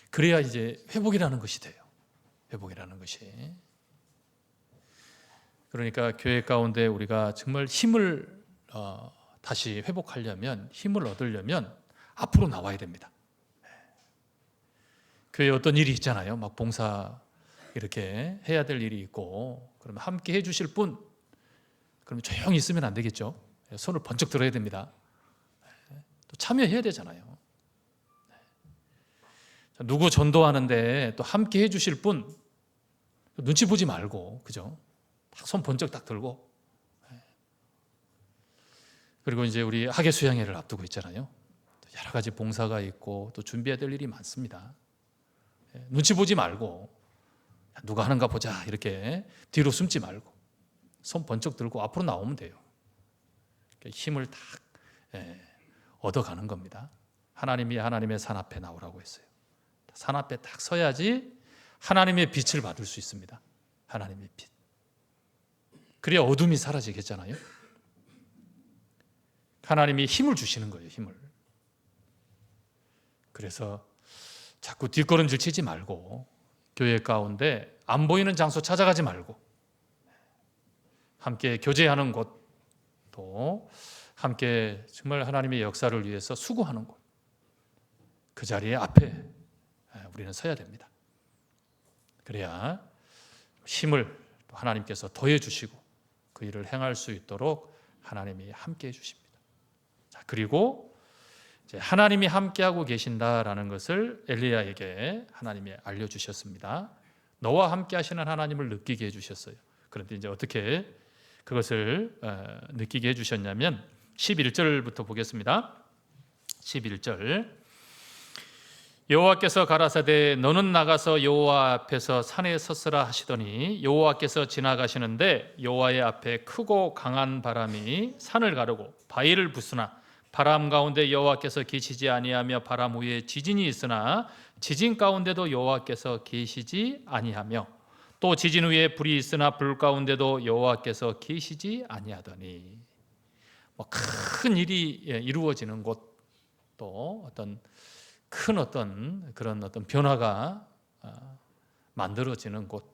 그래야 이제 회복이라는 것이 돼요. 회복이라는 것이. 그러니까 교회 가운데 우리가 정말 힘을 다시 회복하려면, 힘을 얻으려면 앞으로 나와야 됩니다. 교회에 어떤 일이 있잖아요. 막 봉사 이렇게 해야 될 일이 있고, 그러면 함께 해주실 분, 그러면 조용히 있으면 안 되겠죠. 손을 번쩍 들어야 됩니다. 또 참여해야 되잖아요. 누구 전도하는데 또 함께 해주실 분 눈치 보지 말고, 그죠? 손 번쩍 딱 들고. 그리고 이제 우리 학예 수양회를 앞두고 있잖아요. 여러 가지 봉사가 있고 또 준비해야 될 일이 많습니다. 눈치 보지 말고, 누가 하는가 보자 이렇게 뒤로 숨지 말고 손 번쩍 들고 앞으로 나오면 돼요. 힘을 딱 얻어가는 겁니다. 하나님이 하나님의 산 앞에 나오라고 했어요. 산 앞에 딱 서야지 하나님의 빛을 받을 수 있습니다. 하나님의 빛. 그래야 어둠이 사라지겠잖아요. 하나님이 힘을 주시는 거예요. 힘을. 그래서 자꾸 뒷걸음질 치지 말고, 교회 가운데 안 보이는 장소 찾아가지 말고, 함께 교제하는 곳, 또 함께 정말 하나님의 역사를 위해서 수고하는 곳, 그 자리에 앞에 우리는 서야 됩니다. 그래야 힘을 하나님께서 더해 주시고 그 일을 행할 수 있도록 하나님이 함께 해 주십니다. 자, 그리고 이제 하나님이 함께하고 계신다라는 것을 엘리야에게 하나님이 알려주셨습니다. 너와 함께하시는 하나님을 느끼게 해주셨어요. 그런데 이제 어떻게 그것을 느끼게 해주셨냐면 11절부터 보겠습니다. 11절, 여호와께서 가라사대 너는 나가서 여호와 앞에서 산에 섰으라 하시더니 여호와께서 지나가시는데 여호와의 앞에 크고 강한 바람이 산을 가르고 바위를 부수나 바람 가운데 여호와께서 계시지 아니하며 바람 후에 지진이 있으나 지진 가운데도 여호와께서 계시지 아니하며 또 지진 후에 불이 있으나 불 가운데도 여호와께서 계시지 아니하더니, 큰 일이 이루어지는 곳, 또 어떤 큰 그런 변화가 만들어지는 곳,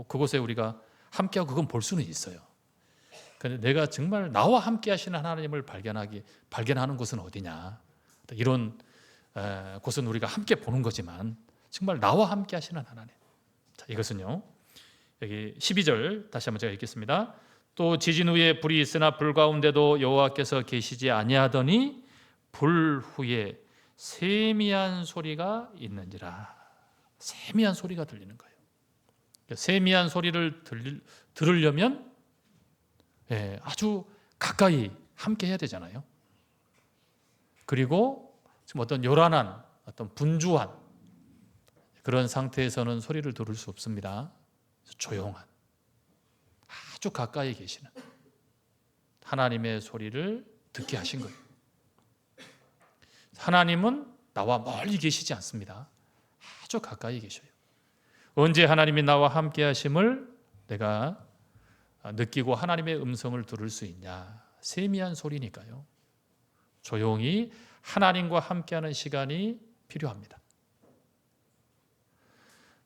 그곳에 우리가 함께하고 그건 볼 수는 있어요. 그런데 내가 정말 나와 함께 하시는 하나님을 발견하는 곳은 어디냐, 이런 곳은 우리가 함께 보는 거지만 정말 나와 함께 하시는 하나님, 자, 이것은요, 여기 12절 다시 한번 제가 읽겠습니다. 또 지진 후에 불이 있으나 불 가운데도 여호와께서 계시지 아니하더니 불 후에 세미한 소리가 있는지라. 세미한 소리가 들리는 거예요. 세미한 소리를 들으려면 아주 가까이 함께 해야 되잖아요. 그리고 지금 어떤 요란한, 어떤 분주한 그런 상태에서는 소리를 들을 수 없습니다. 조용한, 아주 가까이 계시는 하나님의 소리를 듣게 하신 거예요. 하나님은 나와 멀리 계시지 않습니다. 아주 가까이 계셔요. 언제 하나님이 나와 함께 하심을 내가 느끼고 하나님의 음성을 들을 수 있냐? 세미한 소리니까요. 조용히 하나님과 함께하는 시간이 필요합니다.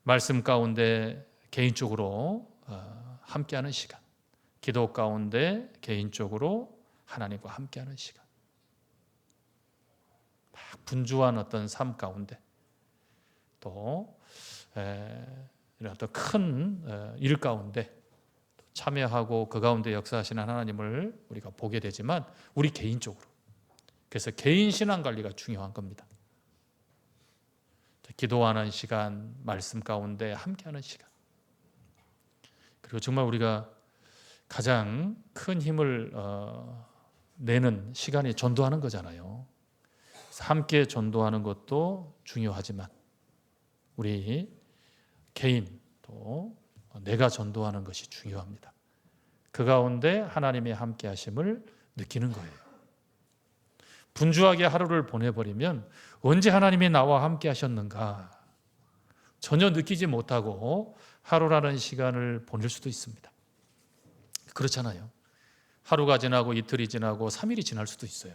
말씀 가운데 개인적으로 함께하는 시간, 기도 가운데 개인적으로 하나님과 함께하는 시간, 분주한 어떤 삶 가운데, 또 이런 어떤 큰 일 가운데 참여하고 그 가운데 역사하시는 하나님을 우리가 보게 되지만 우리 개인적으로, 그래서 개인 신앙 관리가 중요한 겁니다. 기도하는 시간, 말씀 가운데 함께하는 시간, 그리고 정말 우리가 가장 큰 힘을 내는 시간이 전도하는 거잖아요. 함께 전도하는 것도 중요하지만 우리 개인, 또 내가 전도하는 것이 중요합니다. 그 가운데 하나님의 함께 하심을 느끼는 거예요. 분주하게 하루를 보내버리면 언제 하나님이 나와 함께 하셨는가 전혀 느끼지 못하고 하루라는 시간을 보낼 수도 있습니다. 그렇잖아요. 하루가 지나고 이틀이 지나고 3일이 지날 수도 있어요.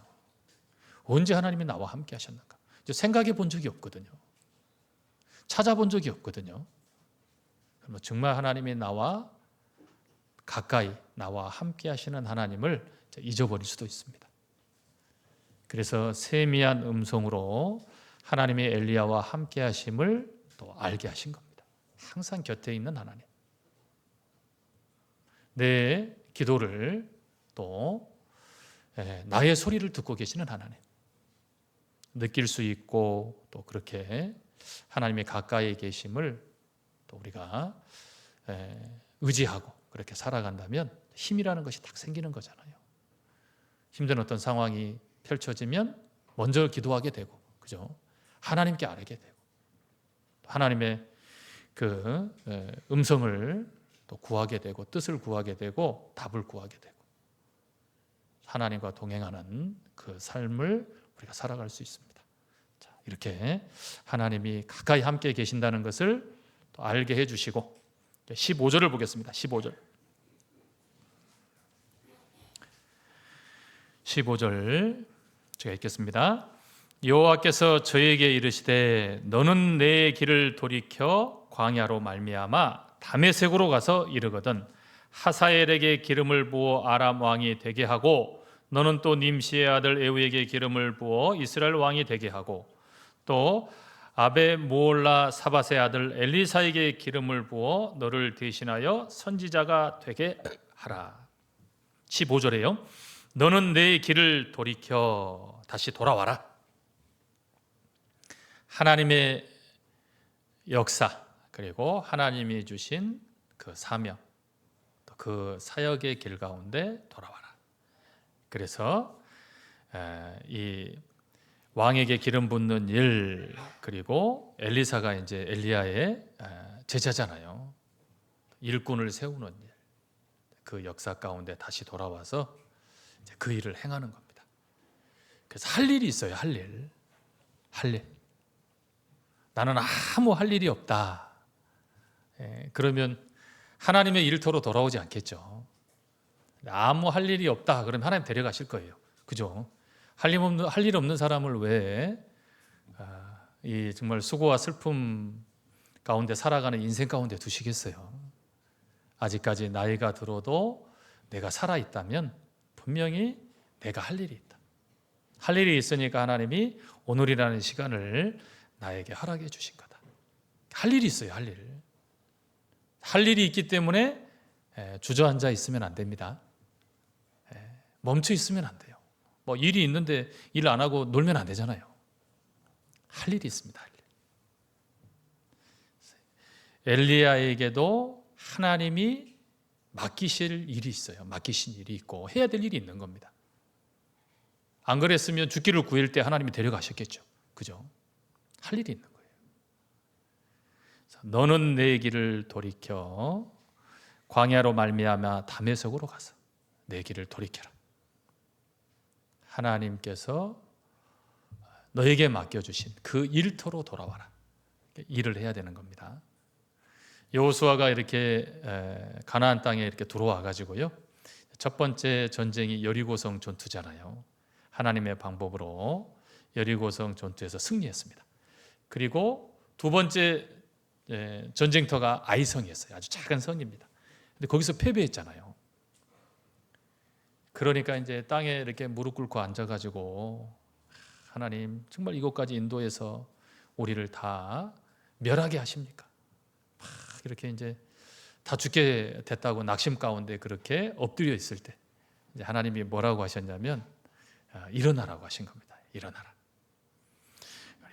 언제 하나님이 나와 함께 하셨는가 생각해 본 적이 없거든요. 찾아본 적이 없거든요. 그러면 정말 하나님이 나와 가까이 나와 함께 하시는 하나님을 잊어버릴 수도 있습니다. 그래서 세미한 음성으로 하나님의 엘리야와 함께 하심을 또 알게 하신 겁니다. 항상 곁에 있는 하나님. 내 기도를 또 나의 소리를 듣고 계시는 하나님. 느낄 수 있고 또 그렇게 하나님의 가까이 계심을 또 우리가 의지하고 그렇게 살아간다면 힘이라는 것이 딱 생기는 거잖아요. 힘든 어떤 상황이 펼쳐지면 먼저 기도하게 되고, 그죠? 하나님께 아뢰게 되고, 하나님의 그 음성을 또 구하게 되고, 뜻을 구하게 되고, 답을 구하게 되고, 하나님과 동행하는 그 삶을 우리가 살아갈 수 있습니다. 자, 이렇게 하나님이 가까이 함께 계신다는 것을 또 알게 해주시고, 15절을 보겠습니다. 15절. 15절 제가 읽겠습니다. 여호와께서 저에게 이르시되 너는 내 길을 돌이켜 광야로 말미암아 다메섹으로 가서 이르거든 하사엘에게 기름을 부어 아람 왕이 되게 하고 너는 또 님시의 아들 에후에게 기름을 부어 이스라엘 왕이 되게 하고 또 아베모올라 사밧의 아들 엘리사에게 기름을 부어 너를 대신하여 선지자가 되게 하라. 15절에요. 너는 내 길을 돌이켜 다시 돌아와라. 하나님의 역사 그리고 하나님이 주신 그 사명 그 사역의 길 가운데 돌아와라. 그래서 이 왕에게 기름 붓는 일 그리고 엘리사가 이제 엘리야의 제자잖아요. 일꾼을 세우는 일, 그 역사 가운데 다시 돌아와서 이제 그 일을 행하는 겁니다. 그래서 할 일이 있어요. 할 일. 나는 아무 할 일이 없다. 그러면 하나님의 일터로 돌아오지 않겠죠. 아무 할 일이 없다. 그러면 하나님 데려가실 거예요. 그죠? 할 일 없는 사람을 왜 이 정말 수고와 슬픔 가운데 살아가는 인생 가운데 두시겠어요? 아직까지 나이가 들어도 내가 살아있다면 분명히 내가 할 일이 있다. 할 일이 있으니까 하나님이 오늘이라는 시간을 나에게 허락해 주신 거다. 할 일이 있어요. 할 일. 할 일이 있기 때문에 주저앉아 있으면 안 됩니다. 멈춰 있으면 안 돼요. 뭐 일이 있는데 일 안 하고 놀면 안 되잖아요. 할 일이 있습니다. 할 일. 엘리야에게도 하나님이 맡기실 일이 있어요. 맡기신 일이 있고 해야 될 일이 있는 겁니다. 안 그랬으면 죽기를 구할 때 하나님이 데려가셨겠죠. 그죠? 할 일이 있는 거예요. 너는 내 길을 돌이켜 광야로 말미암아 다메섹으로 가서 내 길을 돌이켜라. 하나님께서 너에게 맡겨주신 그 일터로 돌아와라. 일을 해야 되는 겁니다. 여호수아가 이렇게 가나안 땅에 이렇게 들어와 가지고요. 첫 번째 전쟁이 여리고성 전투잖아요. 하나님의 방법으로 여리고성 전투에서 승리했습니다. 그리고 두 번째 전쟁터가 아이성이었어요. 아주 작은 성입니다. 근데 거기서 패배했잖아요. 그러니까 이제 땅에 이렇게 무릎 꿇고 앉아가지고 하나님 정말 이곳까지 인도해서 우리를 다 멸하게 하십니까? 막 이렇게 이제 다 죽게 됐다고 낙심 가운데 그렇게 엎드려 있을 때 이제 하나님이 뭐라고 하셨냐면 일어나라고 하신 겁니다. 일어나라.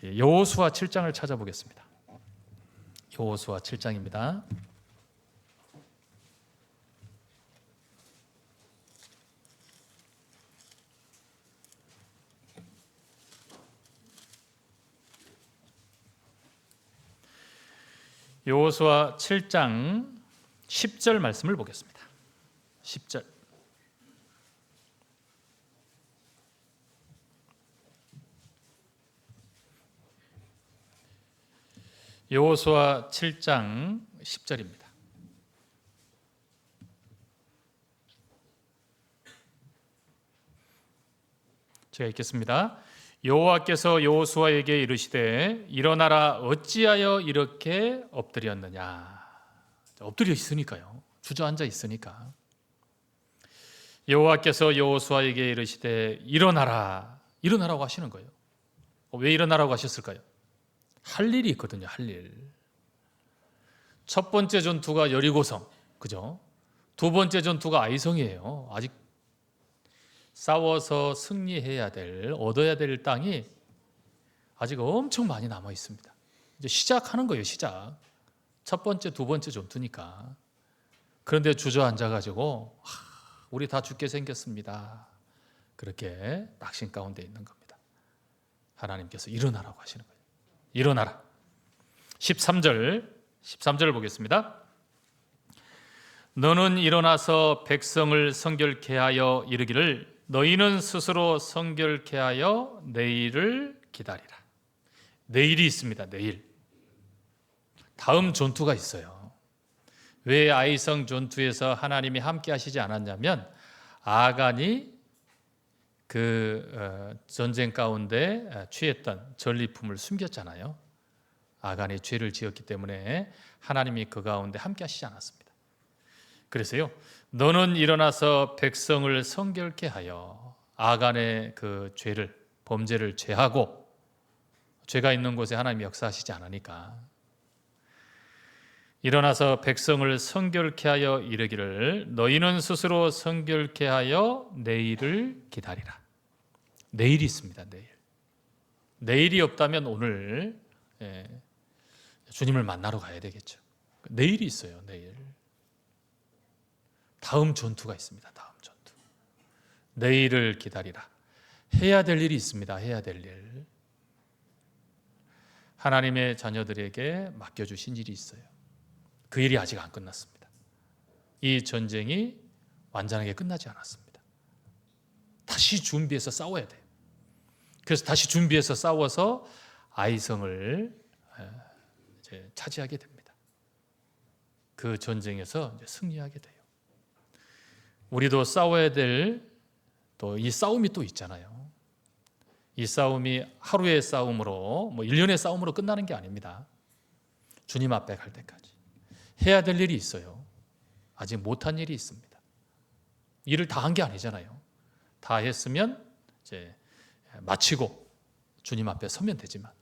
여호수아 7장을 찾아보겠습니다. 여호수아 7장입니다. 여호수아 7장 10절 말씀을 보겠습니다. 10절. 여호수아 7장 10절입니다. 제가 읽겠습니다. 여호와께서 여호수아에게 이르시되 일어나라 어찌하여 이렇게 엎드렸느냐. 엎드려 있으니까요. 주저앉아 있으니까. 여호와께서 여호수아에게 이르시되 일어나라, 일어나라고 하시는 거예요. 왜 일어나라고 하셨을까요? 할 일이 있거든요. 할 일. 첫 번째 전투가 여리고성, 그죠? 두 번째 전투가 아이성이에요. 아직 싸워서 승리해야 될, 얻어야 될 땅이 아직 엄청 많이 남아 있습니다. 이제 시작하는 거예요. 시작. 첫 번째, 두 번째 전투니까. 그런데 주저앉아가지고 우리 다 죽게 생겼습니다. 그렇게 낙심 가운데 있는 겁니다. 하나님께서 일어나라고 하시는 거예요. 일어나라. 13절 보겠습니다. 너는 일어나서 백성을 성결케 하여 이르기를 너희는 스스로 성결케 하여 내일을 기다리라. 내일이 있습니다. 내일. 다음 전투가 있어요. 왜 아이성 전투에서 하나님이 함께 하시지 않았냐면 아간이 그 전쟁 가운데 취했던 전리품을 숨겼잖아요. 아간이 죄를 지었기 때문에 하나님이 그 가운데 함께 하시지 않았습니다. 그래서요, 너는 일어나서 백성을 성결케 하여 아간의 그 죄를, 범죄를 제하고, 죄가 있는 곳에 하나님이 역사하시지 않으니까 일어나서 백성을 성결케 하여 이르기를 너희는 스스로 성결케 하여 내일을 기다리라. 내일이 있습니다. 내일. 내일이 없다면 오늘 주님을 만나러 가야 되겠죠. 내일이 있어요. 내일. 다음 전투가 있습니다. 다음 전투. 내일을 기다리라. 해야 될 일이 있습니다. 해야 될 일. 하나님의 자녀들에게 맡겨주신 일이 있어요. 그 일이 아직 안 끝났습니다. 이 전쟁이 완전하게 끝나지 않았습니다. 다시 준비해서 싸워야 돼요. 그래서 다시 준비해서 싸워서 아이성을 이제 차지하게 됩니다. 그 전쟁에서 이제 승리하게 돼요. 우리도 싸워야 될 또 이 싸움이 또 있잖아요. 이 싸움이 하루의 싸움으로 1년의 싸움으로 끝나는 게 아닙니다. 주님 앞에 갈 때까지 해야 될 일이 있어요. 아직 못한 일이 있습니다. 일을 다 한 게 아니잖아요. 다 했으면 이제 마치고 주님 앞에 서면 되지만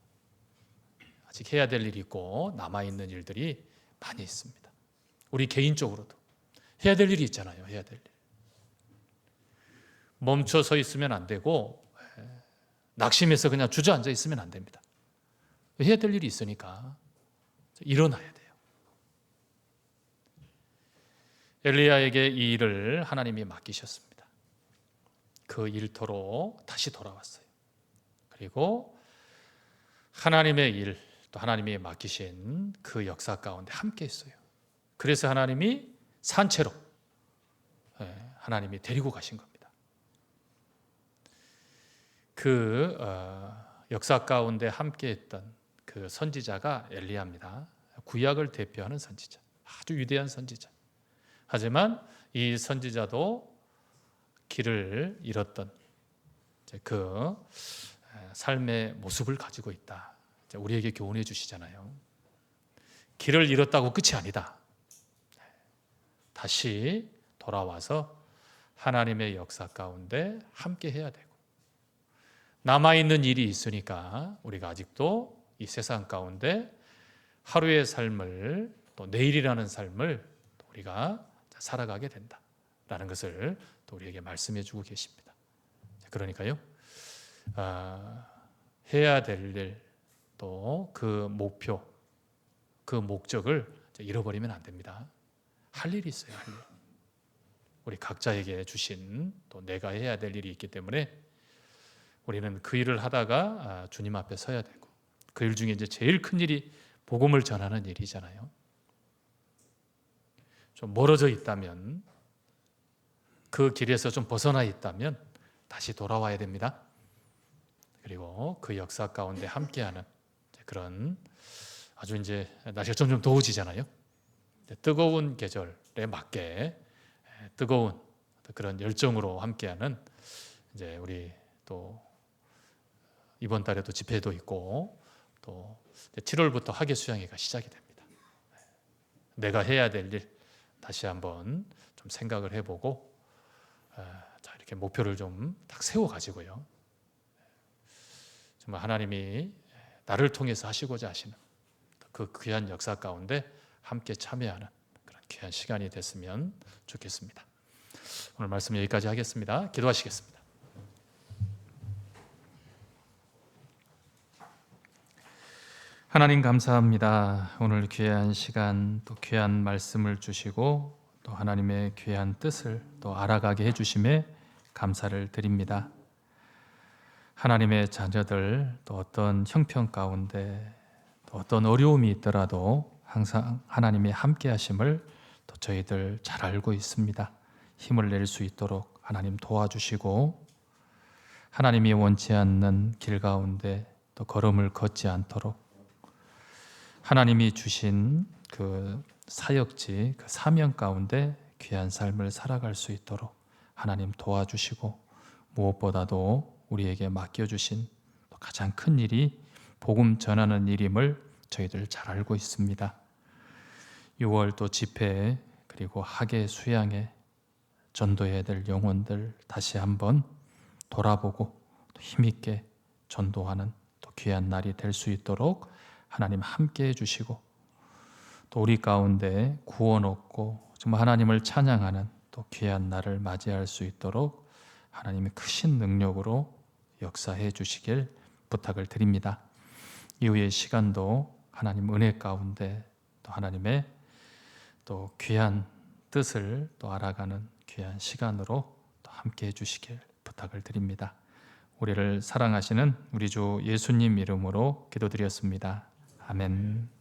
아직 해야 될 일이 있고 남아있는 일들이 많이 있습니다. 우리 개인적으로도 해야 될 일이 있잖아요. 해야 될 일. 멈춰 서 있으면 안 되고 낙심해서 그냥 주저앉아 있으면 안 됩니다. 해야 될 일이 있으니까 일어나야 돼요. 엘리야에게 이 일을 하나님이 맡기셨습니다. 그 일터로 다시 돌아왔어요. 그리고 하나님의 일, 또 하나님이 맡기신 그 역사 가운데 함께 했어요. 그래서 하나님이 산채로 하나님이 데리고 가신 겁니다. 그 역사 가운데 함께했던 그 선지자가 엘리야입니다. 구약을 대표하는 선지자, 아주 위대한 선지자. 하지만 이 선지자도 길을 잃었던 그 삶의 모습을 가지고 있다. 우리에게 교훈해 주시잖아요. 길을 잃었다고 끝이 아니다. 다시 돌아와서 하나님의 역사 가운데 함께 해야 되고, 남아있는 일이 있으니까 우리가 아직도 이 세상 가운데 하루의 삶을, 또 내일이라는 삶을 우리가 살아가게 된다라는 것을 또 우리에게 말씀해 주고 계십니다. 그러니까요, 해야 될 일, 또 그 목표, 그 목적을 잃어버리면 안 됩니다. 할 일이 있어요. 할 일. 우리 각자에게 주신 또 내가 해야 될 일이 있기 때문에 우리는 그 일을 하다가 주님 앞에 서야 되고, 그 일 중에 이제 제일 큰 일이 복음을 전하는 일이잖아요. 좀 멀어져 있다면, 그 길에서 좀 벗어나 있다면 다시 돌아와야 됩니다. 그리고 그 역사 가운데 함께하는 그런, 아주 이제 날씨가 점점 더워지잖아요. 뜨거운 계절에 맞게 뜨거운 그런 열정으로 함께하는, 이제 우리 또 이번 달에도 집회도 있고 또 7월부터 학예 수양회가 시작이 됩니다. 내가 해야 될 일 다시 한번 좀 생각을 해보고 자, 이렇게 목표를 좀 딱 세워가지고요. 정말 하나님이 나를 통해서 하시고자 하시는 그 귀한 역사 가운데 함께 참여하는 그런 귀한 시간이 됐으면 좋겠습니다. 오늘 말씀 여기까지 하겠습니다. 기도하시겠습니다. 하나님 감사합니다. 오늘 귀한 시간 또 귀한 말씀을 주시고 또 하나님의 귀한 뜻을 또 알아가게 해주심에 감사를 드립니다. 하나님의 자녀들 또 어떤 형편 가운데 또 어떤 어려움이 있더라도 항상 하나님의 함께 하심을 또 저희들 잘 알고 있습니다. 힘을 낼 수 있도록 하나님 도와주시고 하나님이 원치 않는 길 가운데 또 걸음을 걷지 않도록 하나님이 주신 그 사역지, 그 사명 가운데 귀한 삶을 살아갈 수 있도록 하나님 도와주시고 무엇보다도 우리에게 맡겨주신 가장 큰 일이 복음 전하는 일임을 저희들 잘 알고 있습니다. 6월 또 집회 그리고 학예 수양회 전도해야 될 영혼들 다시 한번 돌아보고 또 힘있게 전도하는 또 귀한 날이 될 수 있도록 하나님 함께 해주시고 또 우리 가운데 구원 얻고 정말 하나님을 찬양하는 또 귀한 날을 맞이할 수 있도록 하나님의 크신 능력으로 역사해 주시길 부탁을 드립니다. 이후의 시간도 하나님 은혜 가운데 또 하나님의 또 귀한 뜻을 또 알아가는 귀한 시간으로 또 함께 해주시길 부탁을 드립니다. 우리를 사랑하시는 우리 주 예수님 이름으로 기도드렸습니다. 아멘.